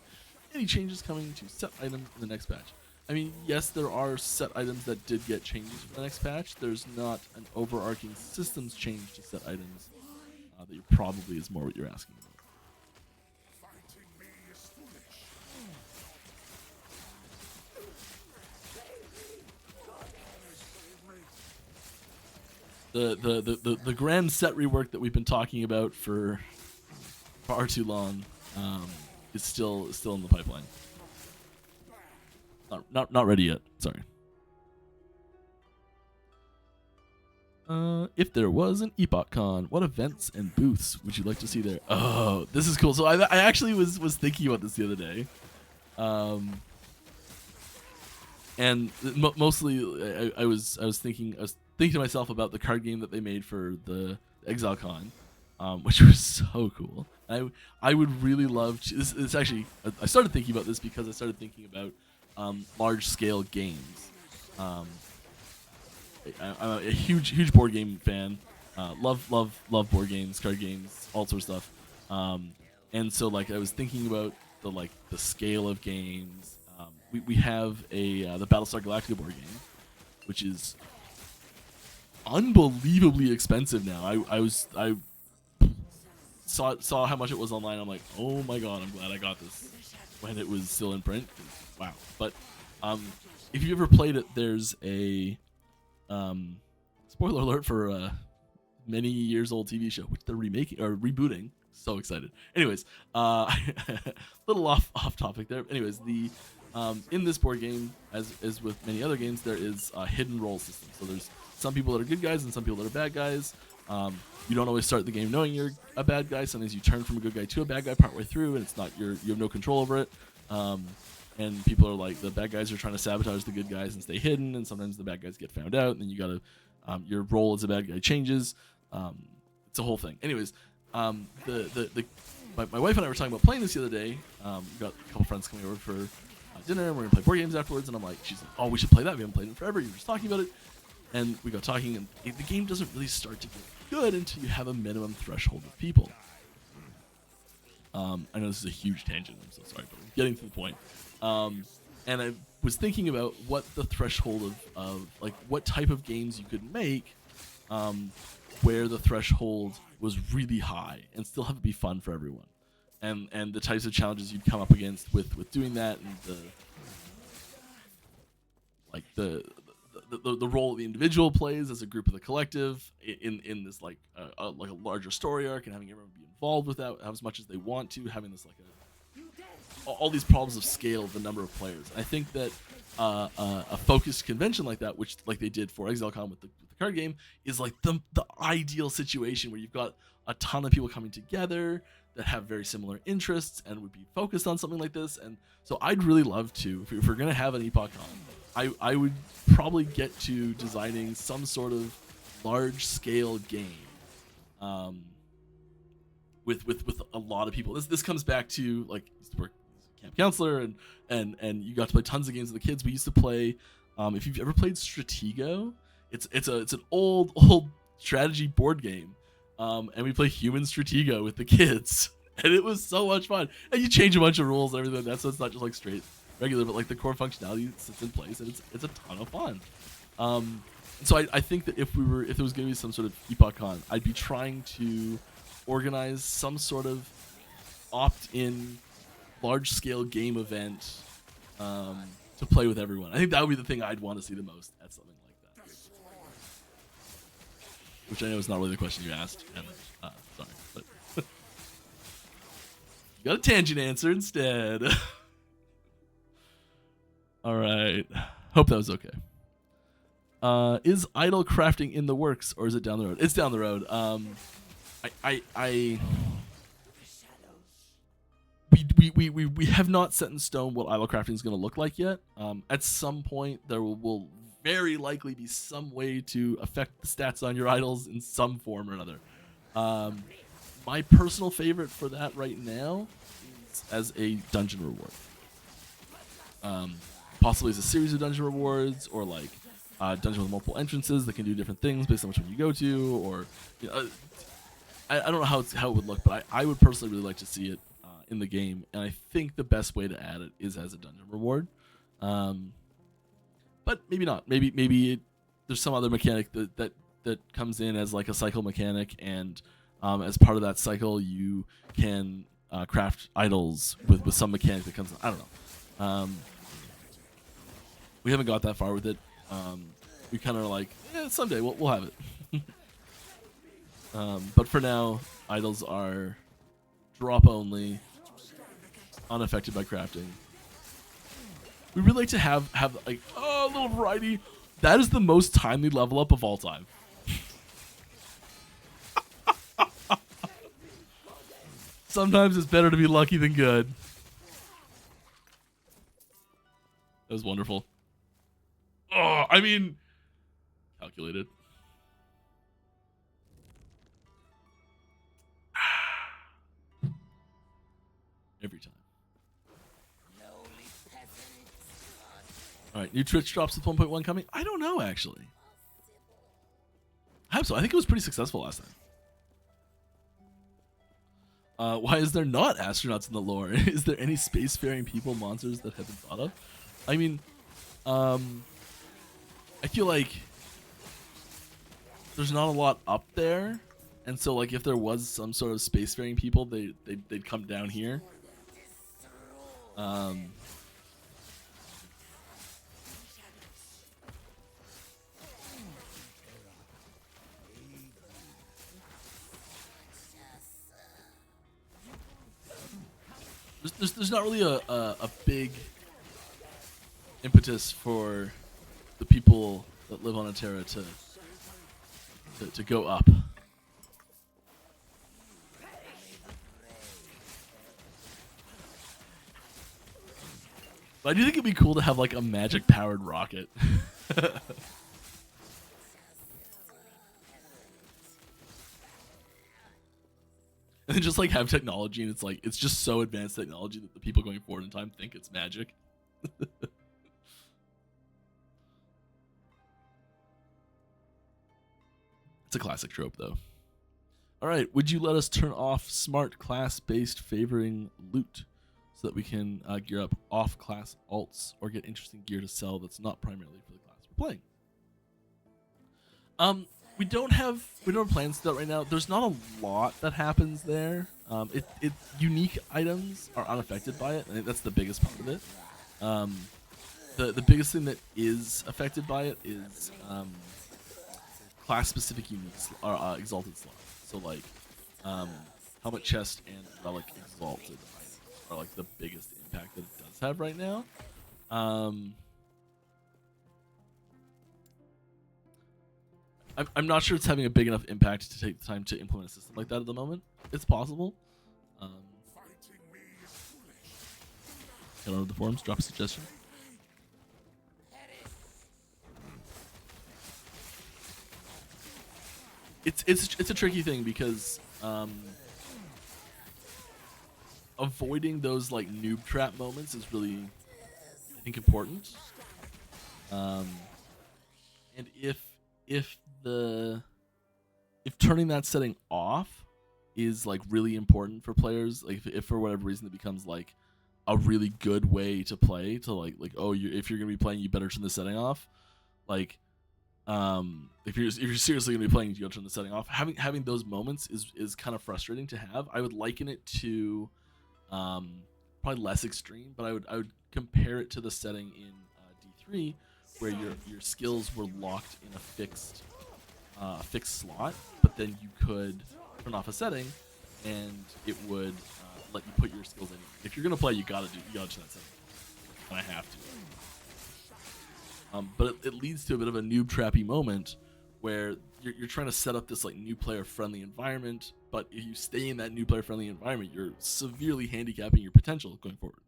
Any changes coming to set items in the next patch? I mean, yes, there are set items that did get changes for the next patch. There's not an overarching systems change to set items. That probably is more what you're asking about. Fighting me is foolish. The grand set rework that we've been talking about for far too long is still in the pipeline. Not ready yet. Sorry. If there was an Epoch Con, what events and booths would you like to see there? Oh, this is cool. So I actually was thinking about this the other day, and mostly I was thinking to myself about the card game that they made for the Exile Con, which was so cool. I would really love to. This actually, I started thinking about this because I started thinking about large scale games. I'm a huge board game fan. Love board games, card games, all sorts of stuff. And so like I was thinking about the scale of games. We have the Battlestar Galactica board game, which is unbelievably expensive now. I saw how much it was online. I'm like, oh my god, I'm glad I got this when it was still in print. Wow. But if you ever played it, there's a spoiler alert for a many years old TV show, which they're remaking or rebooting. So excited. Anyways, little off topic there. Anyways, the in this board game, as with many other games, there is a hidden role system. So there's some people that are good guys and some people that are bad guys. You don't always start the game knowing you're a bad guy. Sometimes you turn from a good guy to a bad guy partway through, and it's not you have no control over it. And people are like, the bad guys are trying to sabotage the good guys and stay hidden, and sometimes the bad guys get found out, and then you gotta your role as a bad guy changes. It's a whole thing. Anyways, my wife and I were talking about playing this the other day. We got a couple friends coming over for dinner, and we're gonna play board games afterwards. And I'm like, she's like, oh, we should play that. We haven't played it in forever. You were just talking about it, and we got talking, and the game doesn't really start to get good until you have a minimum threshold of people. I know this is a huge tangent. I'm so sorry, but I'm getting to the point. And I was thinking about what the threshold of like what type of games you could make, where the threshold was really high and still have it be fun for everyone. And the types of challenges you'd come up against with doing that, and the role the individual plays as a group of the collective in this like a larger story arc, and having everyone be involved with that as much as they want to, having this like all these problems of scale of the number of players. And I think that a focused convention like that, which like they did for ExileCon with the card game, is like the ideal situation where you've got a ton of people coming together that have very similar interests and would be focused on something like this. And so I'd really love to, if we're gonna have an EpochCon, I would probably get to designing some sort of large scale game with a lot of people. This comes back to like I used to work as a camp counselor, and you got to play tons of games with the kids. We used to play if you've ever played Stratego, it's an old strategy board game. And we play human Stratego with the kids, and it was so much fun. And you change a bunch of rules and everything like that, so it's not just like straight regular, but like the core functionality sits in place, and it's a ton of fun. So I think that if there was going to be some sort of EpochCon, I'd be trying to organize some sort of opt-in, large-scale game event to play with everyone. I think that would be the thing I'd want to see the most at something like that. Which I know is not really the question you asked, and sorry, but you got a tangent answer instead. All right, hope that was okay. Is idle crafting in the works, or is it down the road? It's down the road. We have not set in stone what idle crafting is going to look like yet. At some point, there will very likely be some way to affect the stats on your idols in some form or another. My personal favorite for that right now is as a dungeon reward. Possibly as a series of dungeon rewards, or like dungeon with multiple entrances that can do different things based on which one you go to, or I don't know how it would look, but I would personally really like to see it in the game, and I think the best way to add it is as a dungeon reward. But maybe not. Maybe there's some other mechanic that comes in as like a cycle mechanic, and as part of that cycle, you can craft idols with some mechanic that comes in. I don't know. We haven't got that far with it. We kind of are like, someday we'll have it. But for now, idols are drop only, unaffected by crafting. We really like to have like a little variety. That is the most timely level up of all time. Sometimes it's better to be lucky than good. That was wonderful. Oh, I mean, calculated. Every time. All right, new Twitch drops with 1.1 coming. I don't know, actually. I hope so. I think it was pretty successful last time. Why is there not astronauts in the lore? Is there any spacefaring people, monsters that have been thought of? I mean, I feel like there's not a lot up there, and so like if there was some sort of spacefaring people, they'd come down here. There's not really a big impetus for the people that live on Eterra to go up. But I do think it'd be cool to have like a magic powered rocket. And then just like have technology, and it's just so advanced technology that the people going forward in time think it's magic. It's a classic trope, though. All right, would you let us turn off smart class-based favoring loot so that we can gear up off-class alts or get interesting gear to sell that's not primarily for the class we're playing? we don't have plans to do that right now. There's not a lot that happens there. Unique items are unaffected by it. I think that's the biggest part of it. The biggest thing that is affected by it is class specific unique or exalted slots. So like helmet chest and relic exalted items are like the biggest impact that it does have right now. I'm not sure it's having a big enough impact to take the time to implement a system like that at the moment. It's possible. Fighting me is foolish. Get on the forums, drop a suggestion. It's a tricky thing because avoiding those like noob trap moments is really, I think, important. And if turning that setting off is like really important for players, like if for whatever reason it becomes like a really good way to play, to like oh, if you're gonna be playing, you better turn the setting off. Like if you're seriously gonna be playing, you gotta turn the setting off. Having those moments is kind of frustrating to have. I would liken it to probably less extreme, but I would compare it to the setting in D3 where your skills were locked in a fixed slot, but then you could turn off a setting and it would let you put your skills in. If you're gonna play, you gotta turn that setting, and I have to. But it leads to a bit of a noob trappy moment where you're trying to set up this like new player friendly environment, but if you stay in that new player friendly environment, you're severely handicapping your potential going forward.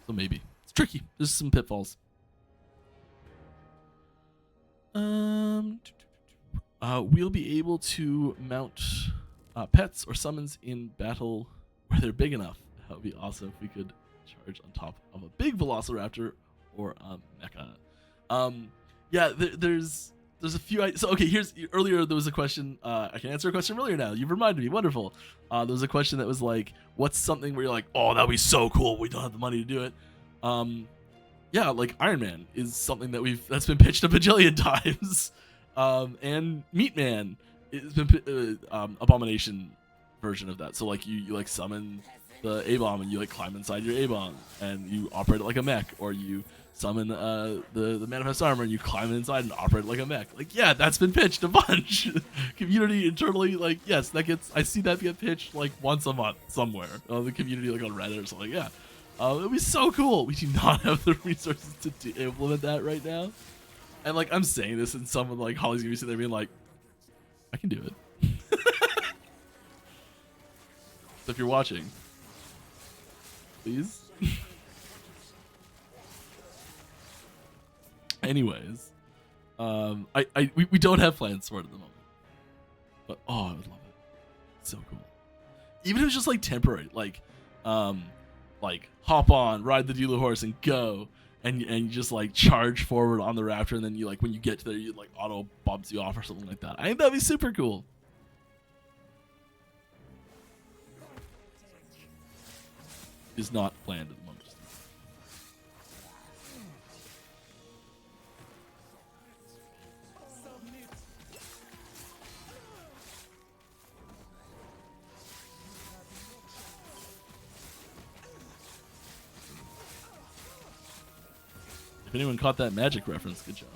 So maybe it's tricky. There's some pitfalls. We'll be able to mount pets or summons in battle where they're big enough. That would be awesome if we could charge on top of a big velociraptor or a mecha. Yeah, there's a few. So okay, earlier there was a question. I can answer a question earlier now. You've reminded me. Wonderful. There was a question that was like, what's something where you're like, oh, that'd be so cool. We don't have the money to do it. Yeah, like Iron Man is something that's been pitched a bajillion times. And Meat Man has been Abomination version of that. So like you like summon the A-bomb and you like climb inside your A-bomb and you operate it like a mech, or you summon the manifest armor and you climb inside and operate it like a mech. Like, yeah, that's been pitched a bunch. Community internally, like, yes, I see that get pitched like once a month somewhere. The community like on Reddit or something. Yeah, it'd be so cool. We do not have the resources to implement that right now. And like I'm saying this, and someone like Holly's gonna be sitting there being like, I can do it. So if you're watching, please. Anyways, we don't have plans for it at the moment, but oh, I would love it. It's so cool. Even if it's just like temporary, like hop on, ride the dealer horse, and go, and you just like charge forward on the raptor, and then you like when you get to there, you like auto bumps you off or something like that. I think that'd be super cool. Is not planned at the moment. If anyone caught that magic reference, good job.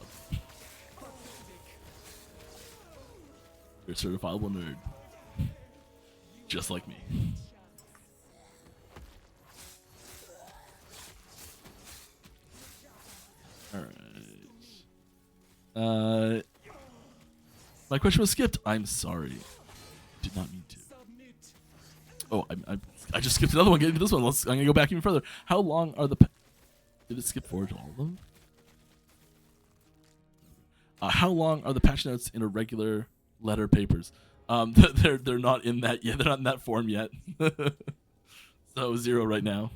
You're a certifiable nerd. Just like me. Alright. My question was skipped. I'm sorry. Did not mean to. Oh, I just skipped another one. Get into this one. I'm going to go back even further. How long are the... Did it skip forward to all of them? How long are the patch notes in irregular letter papers? They're not in that yet. They're not in that form yet. So 0 right now.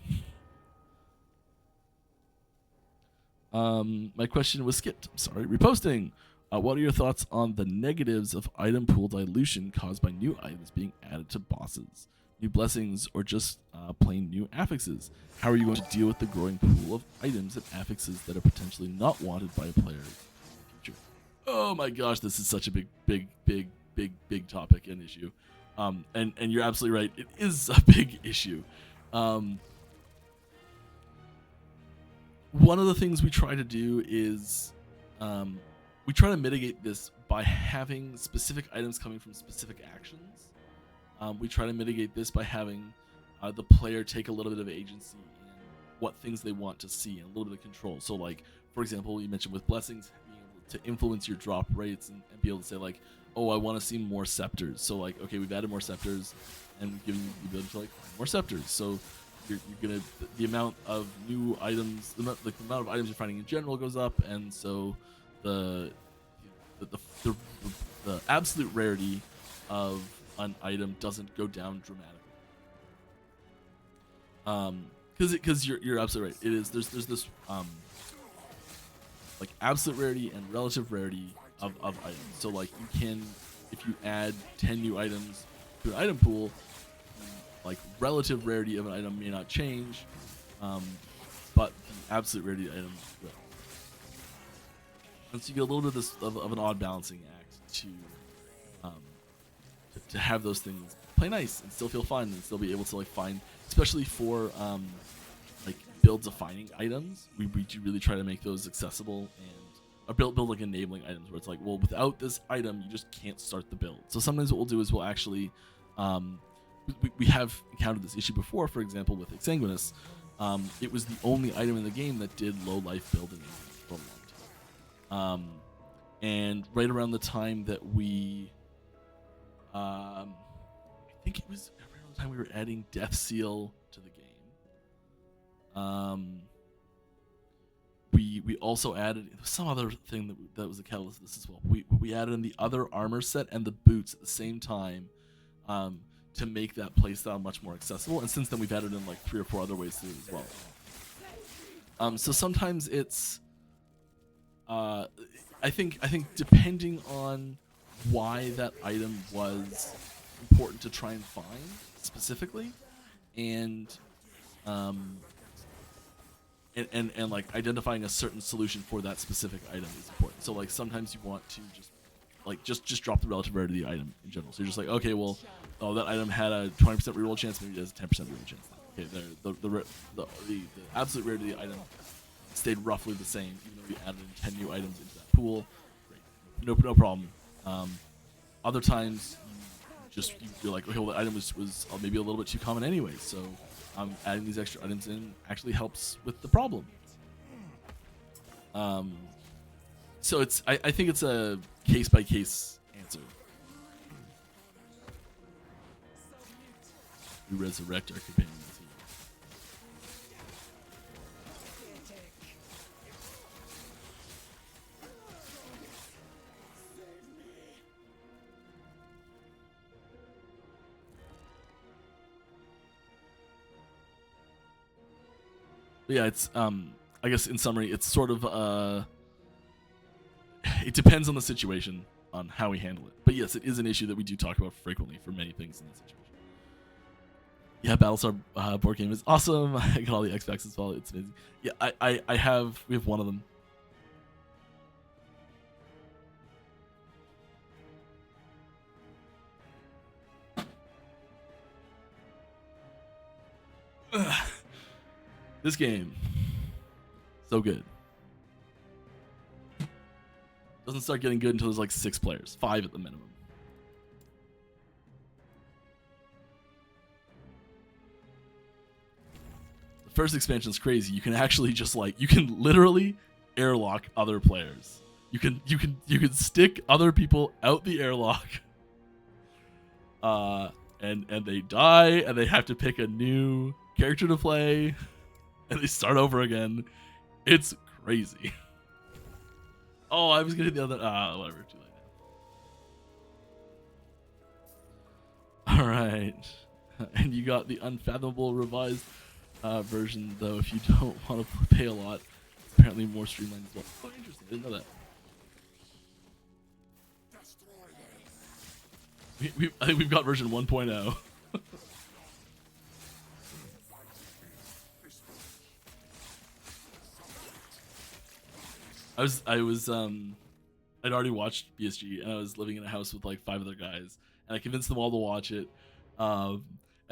My question was skipped. I'm sorry. Reposting. What are your thoughts on the negatives of item pool dilution caused by new items being added to bosses? new blessings, or just plain new affixes? How are you going to deal with the growing pool of items and affixes that are potentially not wanted by a player in the future? Oh my gosh, this is such a big topic and issue. And you're absolutely right. It is a big issue. One of the things we try to do is we try to mitigate this by having specific items coming from specific actions. We try to mitigate this by having the player take a little bit of agency in what things they want to see and a little bit of control. So, like, for example, you mentioned with blessings, being able to influence your drop rates and be able to say, like, oh, I want to see more scepters. So, like, okay, we've added more scepters and we've given you the ability to, like, find more scepters. So you're gonna, the amount of new items, the amount of items you're finding in general goes up, and so the absolute rarity of an item doesn't go down dramatically. Because you're absolutely right. It is there's this like absolute rarity and relative rarity of items. So, like, you can, if you add 10 new items to an item pool, like, relative rarity of an item may not change, but the absolute rarity of the item will. And so you get a little bit of this of an odd balancing act to have those things play nice and still feel fun and still be able to, like, find, especially for like build defining items. We do really try to make those accessible and build like enabling items where it's like, well, without this item you just can't start the build. So sometimes what we'll do is we'll actually we have encountered this issue before. For example, with Exsanguinous, it was the only item in the game that did low life building for a long time. And right around the time that we, I think it was around the time we were adding Death Seal to the game. We also added some other thing that was a catalyst to this as well. We added in the other armor set and the boots at the same time, to make that playstyle much more accessible. And since then, we've added in like 3 or 4 other ways to do it as well. So sometimes it's, I think depending on why that item was important to try and find specifically, and like identifying a certain solution for that specific item is important. So, like, sometimes you want to just drop the relative rarity of the item in general. So you're just like, okay, well, oh, that item had a 20% reroll chance, maybe it has a 10% reroll chance now. Okay, the absolute rarity of the item stayed roughly the same, even though we added in 10 new items into that pool. Great. No problem. Other times, you're like, okay, well, the item was maybe a little bit too common anyway, so adding these extra items in actually helps with the problem. So I think it's a case by case answer. We resurrect our companions. But yeah, it's I guess in summary, it's sort of it depends on the situation on how we handle it. But yes, it is an issue that we do talk about frequently for many things in this situation. Yeah, Battlestar board game is awesome. I got all the X-Packs as well. It's amazing. Yeah, we have one of them. This game, so good. Doesn't start getting good until there's like 6 players, 5 at the minimum. The first expansion is crazy. You can actually just you can literally airlock other players. You can stick other people out the airlock, and they die, and they have to pick a new character to play, and they start over again. It's crazy. Oh, I was gonna hit the other. Whatever. Too late now. All right, and you got the unfathomable revised version, though. If you don't want to pay a lot, it's apparently more streamlined as well. Oh, interesting. I didn't know that. I think we've got version 1.0. I'd already watched BSG, and I was living in a house with like 5 other guys, and I convinced them all to watch it. And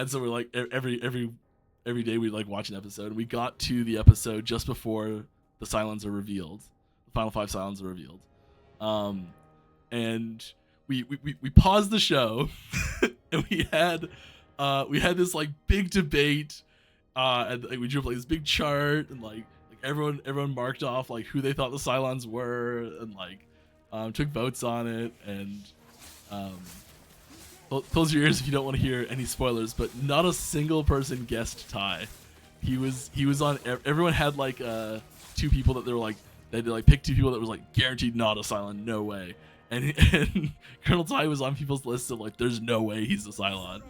so we're like every day we'd like watch an episode, and we got to the episode just before the Cylons are revealed, the final 5 Cylons are revealed, and we paused the show, and we had this like big debate, and like, we drew up like this big chart, and like everyone marked off like who they thought the Cylons were, and like took votes on it, and close your ears if you don't want to hear any spoilers, but not a single person guessed Ty. He was on. Everyone had like 2 people that they were like, they had to like pick 2 people that was like guaranteed not a Cylon, no way. And Colonel Ty was on people's list of like, there's no way he's a Cylon,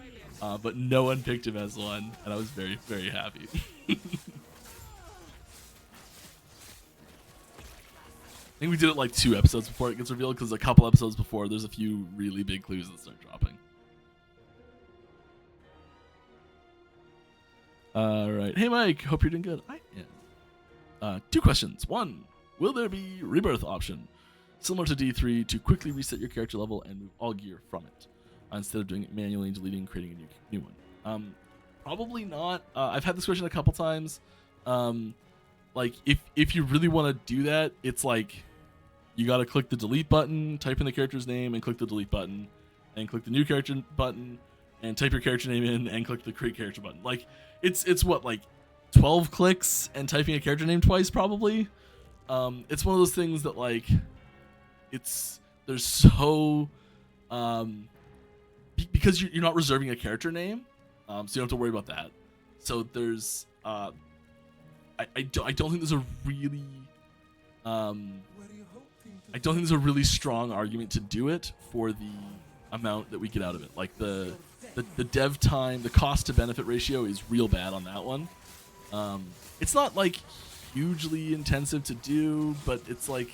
but no one picked him as one, and I was very, very happy. I think we did it like 2 episodes before it gets revealed, because a couple episodes before, there's a few really big clues that start dropping. Alright, hey Mike, hope you're doing good. I am. 2 questions. 1, will there be Rebirth option, similar to D3, to quickly reset your character level and move all gear from it, instead of doing it manually and deleting and creating a new one? Probably not. I've had this question a couple times. Like, if you really want to do that, it's like, you gotta click the delete button, type in the character's name, and click the delete button, and click the new character button, and type your character name in, and click the create character button. Like, it's what, like 12 clicks and typing a character name twice, probably. It's one of those things that like, there's so because you're not reserving a character name, so you don't have to worry about that. So there's I don't think there's a really I don't think there's a really strong argument to do it for the amount that we get out of it. Like the dev time, the cost to benefit ratio is real bad on that one. It's not like hugely intensive to do, but it's like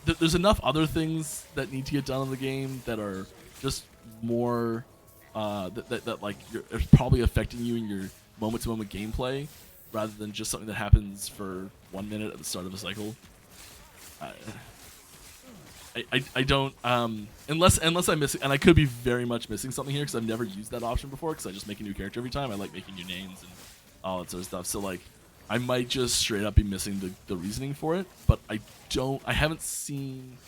there's enough other things that need to get done in the game that are just more that like are probably affecting you in your moment-to-moment gameplay, rather than just something that happens for 1 minute at the start of a cycle. I don't unless I'm missing, and I could be very much missing something here, because I've never used that option before, because I just make a new character every time. I like making new names and all that sort of stuff. So like, I might just straight up be missing the reasoning for it, but I haven't seen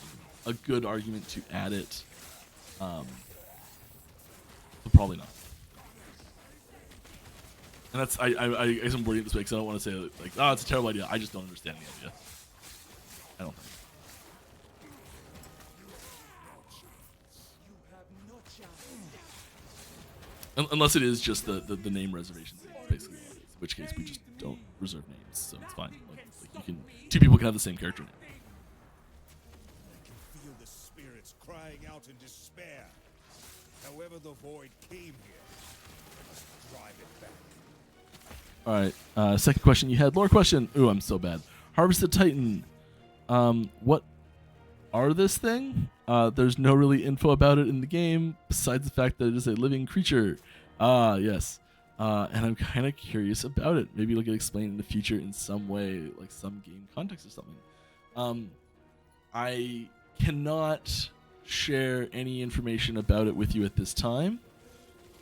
a good argument to add it. So probably not. And that's I guess I'm wording it this way because I don't want to say like, oh, it's a terrible idea. I just don't understand the idea. I don't think. Unless it is just the name reservation thing, basically. In which case we just don't reserve names, so it's fine. Like you can, 2 people can have the same character name. I can feel the spirits crying out in despair. However the void came here, I must drive it back. All right. Second question you had. Lore question. Ooh, I'm so bad. Harvested Titan. What are this thing? There's no really info about it in the game, besides the fact that it is a living creature. Yes. And I'm kind of curious about it. Maybe it'll get explained in the future in some way, like some game context or something. I cannot share any information about it with you at this time.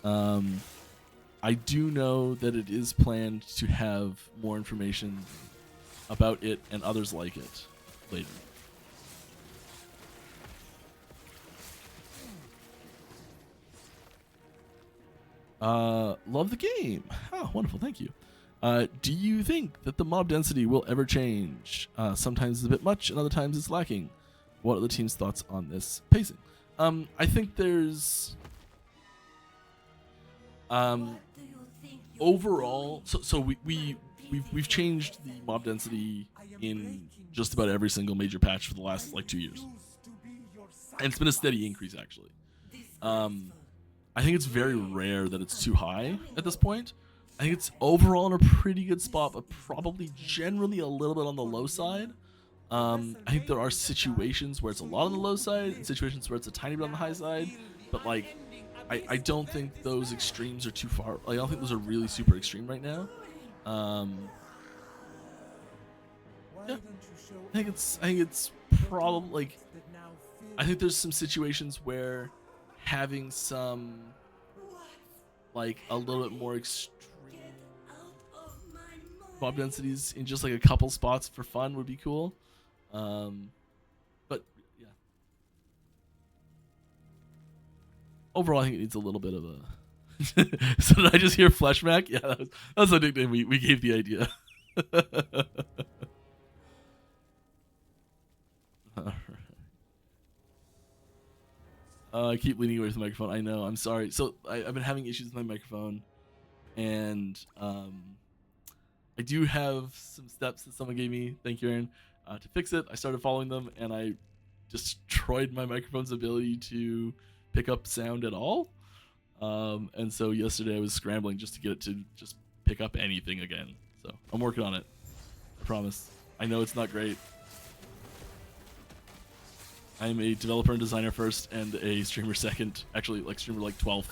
I do know that it is planned to have more information about it and others like it later. Love the game. Oh, wonderful. Thank you. Do you think that the mob density will ever change? Sometimes it's a bit much, and other times it's lacking. What are the team's thoughts on this pacing? I think there's overall. So we've changed the mob density in just about every single major patch for the last like 2 years, and it's been a steady increase actually. I think it's very rare that it's too high at this point. I think it's overall in a pretty good spot, but probably generally a little bit on the low side. I think there are situations where it's a lot on the low side and situations where it's a tiny bit on the high side, but like I don't think those extremes are too far. Like, I don't think those are really super extreme right now. Why Yeah. don't you show I think it's problem like that now fill I think there's some situations where having some like a little bit more extreme mob densities in just like a couple spots for fun would be cool. But yeah. Overall, I think it needs a little bit of a. So did I just hear Fleshmack? Yeah, that's the nickname we gave the idea. I keep leaning away from the microphone. I know. I'm sorry. So I've been having issues with my microphone, and I do have some steps that someone gave me. Thank you, Aaron, to fix it. I started following them, and I destroyed my microphone's ability to pick up sound at all. And so yesterday I was scrambling just to get it to just pick up anything again. So I'm working on it. I promise. I know it's not great. I'm a developer and designer first and a streamer second. Actually, like streamer like 12th.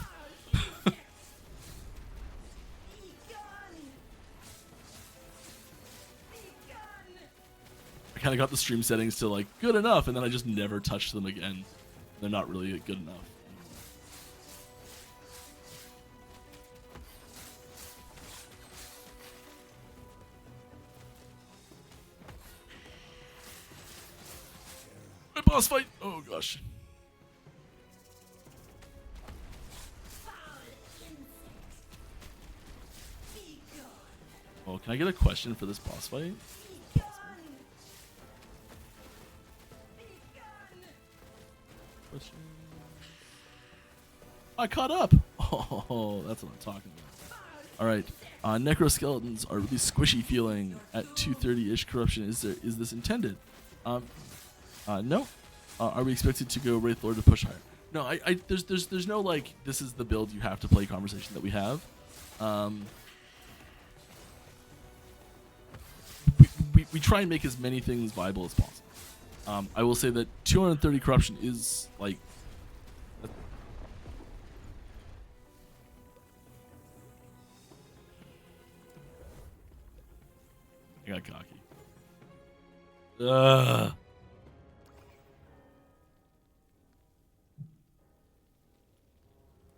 I kind of got the stream settings to like good enough, and then I just never touched them again. They're not really good enough. My boss fight! Oh gosh. Oh, can I get a question for this boss fight? Question. I caught up! Oh, that's what I'm talking about. Alright. Necroskeletons are really squishy feeling at 230-ish corruption. Is this intended? No. Are we expected to go Wraith Lord to push higher? No, there's no like this is the build you have to play conversation that we have. We try and make as many things viable as possible. I will say that 230 corruption is like. I got cocky.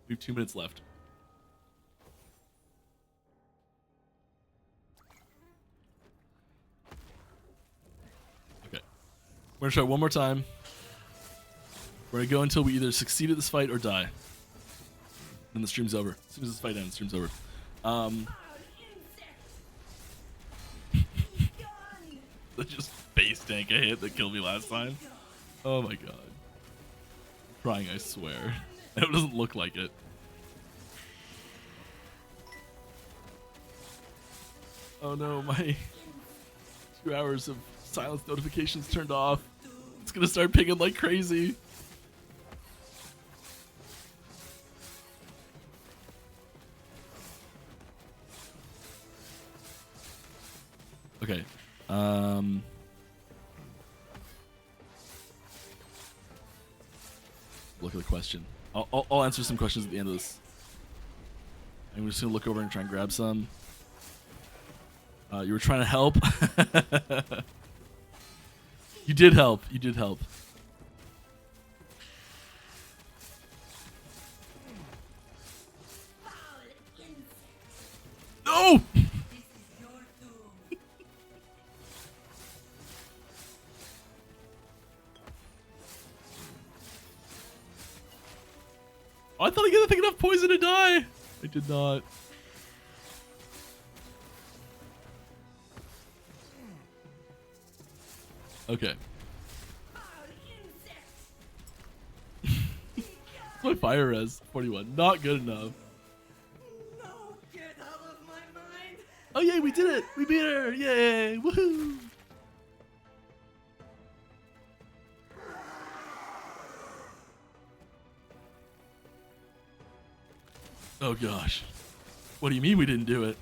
We have 2 minutes left. Okay. We're gonna try one more time. We're gonna go until we either succeed at this fight or die. And the stream's over. As soon as this fight ends, the stream's over. That just face tank a hit that killed me last time. Oh my god. I'm trying, I swear. It doesn't look like it. Oh no, my 2 hours of silence notifications turned off. It's gonna start pinging like crazy. Okay. Look at the question. I'll answer some questions at the end of this. I'm just gonna look over and try and grab some. You were trying to help. You did help. You did help. No! Oh, I thought I got enough poison to die. I did not. Okay. My fire res 41. Not good enough. No, get out of my mind. Oh yay, we did it! We beat her! Yay! Woohoo! Oh gosh. What do you mean we didn't do it?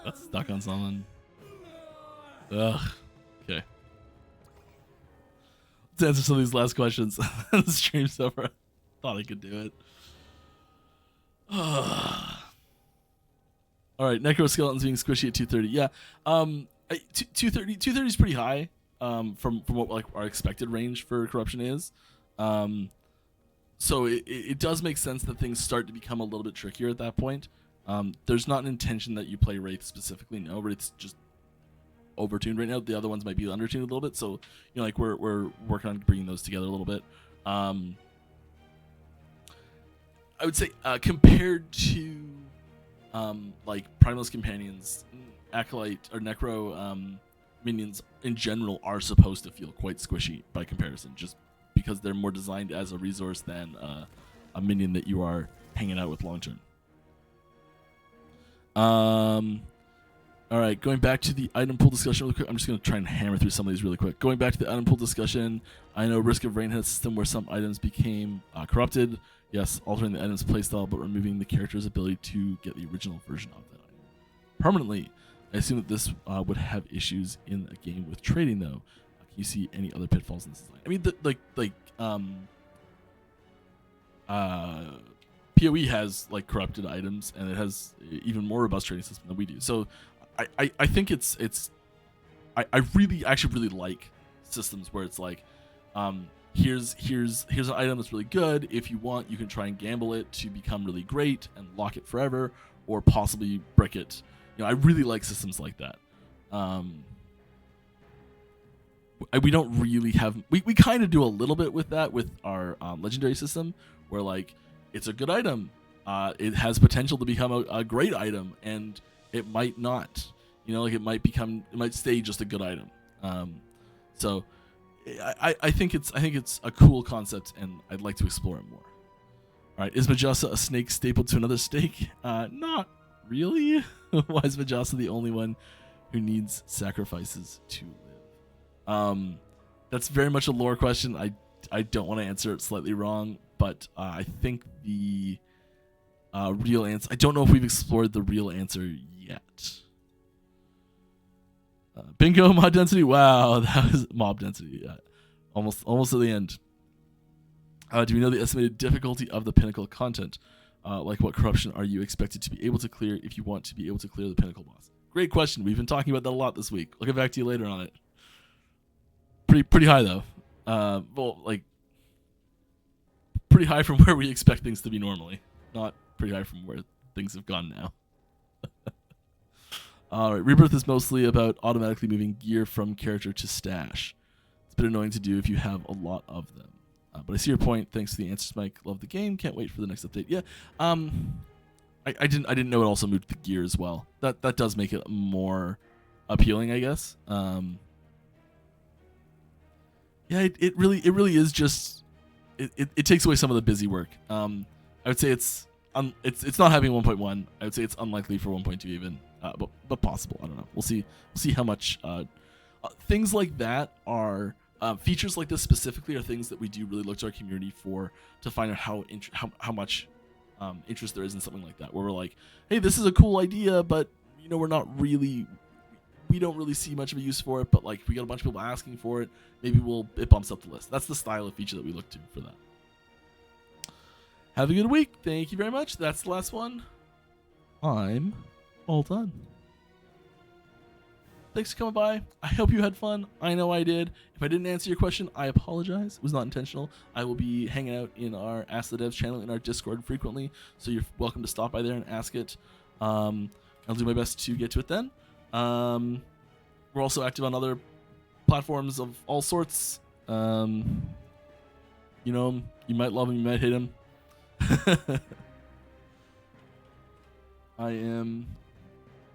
That's stuck on someone. Ugh. Okay. Let's answer some of these last questions. The stream's over. Thought I could do it. All right, necroskeletons being squishy at 230. Yeah, 230 is pretty high from what like our expected range for corruption is. So it does make sense that things start to become a little bit trickier at that point. There's not an intention that you play Wraith specifically. No, Wraith's just overtuned right now. The other ones might be undertuned a little bit. So like we're working on bringing those together a little bit. I would say compared to like Primalist Companions, Acolyte or Necro minions in general are supposed to feel quite squishy by comparison, just because they're more designed as a resource than a minion that you are hanging out with long term. All right, going back to the item pool discussion really quick. I'm just going to try and hammer through some of these really quick. Going back to the item pool discussion, I know Risk of Rain had a system where some items became corrupted. Yes, altering the item's playstyle, but removing the character's ability to get the original version of that item permanently. I assume that this would have issues in a game with trading, though. Can you see any other pitfalls in this design? I mean, PoE has like corrupted items, and it has even more robust trading system than we do. So I think I really actually really like systems where it's like here's an item that's really good. If you want, you can try and gamble it to become really great and lock it forever, or possibly brick it. I really like systems like that. We don't really have we kind of do a little bit with that with our legendary system, where like it's a good item, it has potential to become a great item, and it might not. Like it might stay just a good item. So I think it's a cool concept, and I'd like to explore it more. All right, is Majasa a snake stapled to another stake? Not really. Why is Majasa the only one who needs sacrifices to live? That's very much a lore question. I don't want to answer it slightly wrong, but I think the real answer. I don't know if we've explored the real answer yet. Bingo, mod density. Wow, that was mob density. Almost at the end. Do we know the estimated difficulty of the pinnacle content? Like what corruption are you expected to be able to clear if you want to be able to clear the pinnacle boss? Great question. We've been talking about that a lot this week. I'll get back to you later on it. Pretty high though. Well, like pretty high from where we expect things to be normally. Not pretty high from where things have gone now. Alright, Rebirth is mostly about automatically moving gear from character to stash. It's a bit annoying to do if you have a lot of them. But I see your point. Thanks for the answers, Mike. Love the game. Can't wait for the next update. Yeah. I didn't know it also moved the gear as well. That does make it more appealing, I guess. Yeah, it really is just it takes away some of the busy work. I would say it's not having 1.1. I would say it's unlikely for 1.2 even. But possible. I don't know. We'll see how much things like that are features like this specifically are things that we do really look to our community for, to find out how much interest there is in something like that, where we're like, hey, this is a cool idea, but we don't really see much of a use for it, but like we got a bunch of people asking for it, maybe it bumps up the list. That's the style of feature that we look to for that. Have a good week. Thank you very much. That's the last one. I'm all done. Thanks for coming by. I hope you had fun. I know I did. If I didn't answer your question, I apologize. It was not intentional. I will be hanging out in our Ask the Devs channel in our Discord frequently, so you're welcome to stop by there and ask it. I'll do my best to get to it then. We're also active on other platforms of all sorts. You might love them, you might hate them. I am.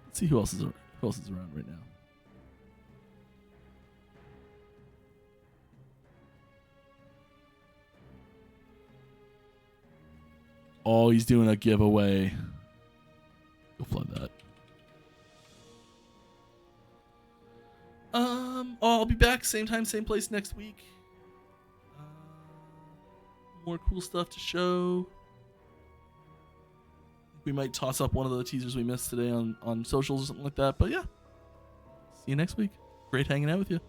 Let's see who else is around right now. Oh, he's doing a giveaway. Go flood that. I'll be back same time, same place next week. More cool stuff to show. We might toss up one of the teasers we missed today on socials or something like that. But yeah, see you next week. Great hanging out with you.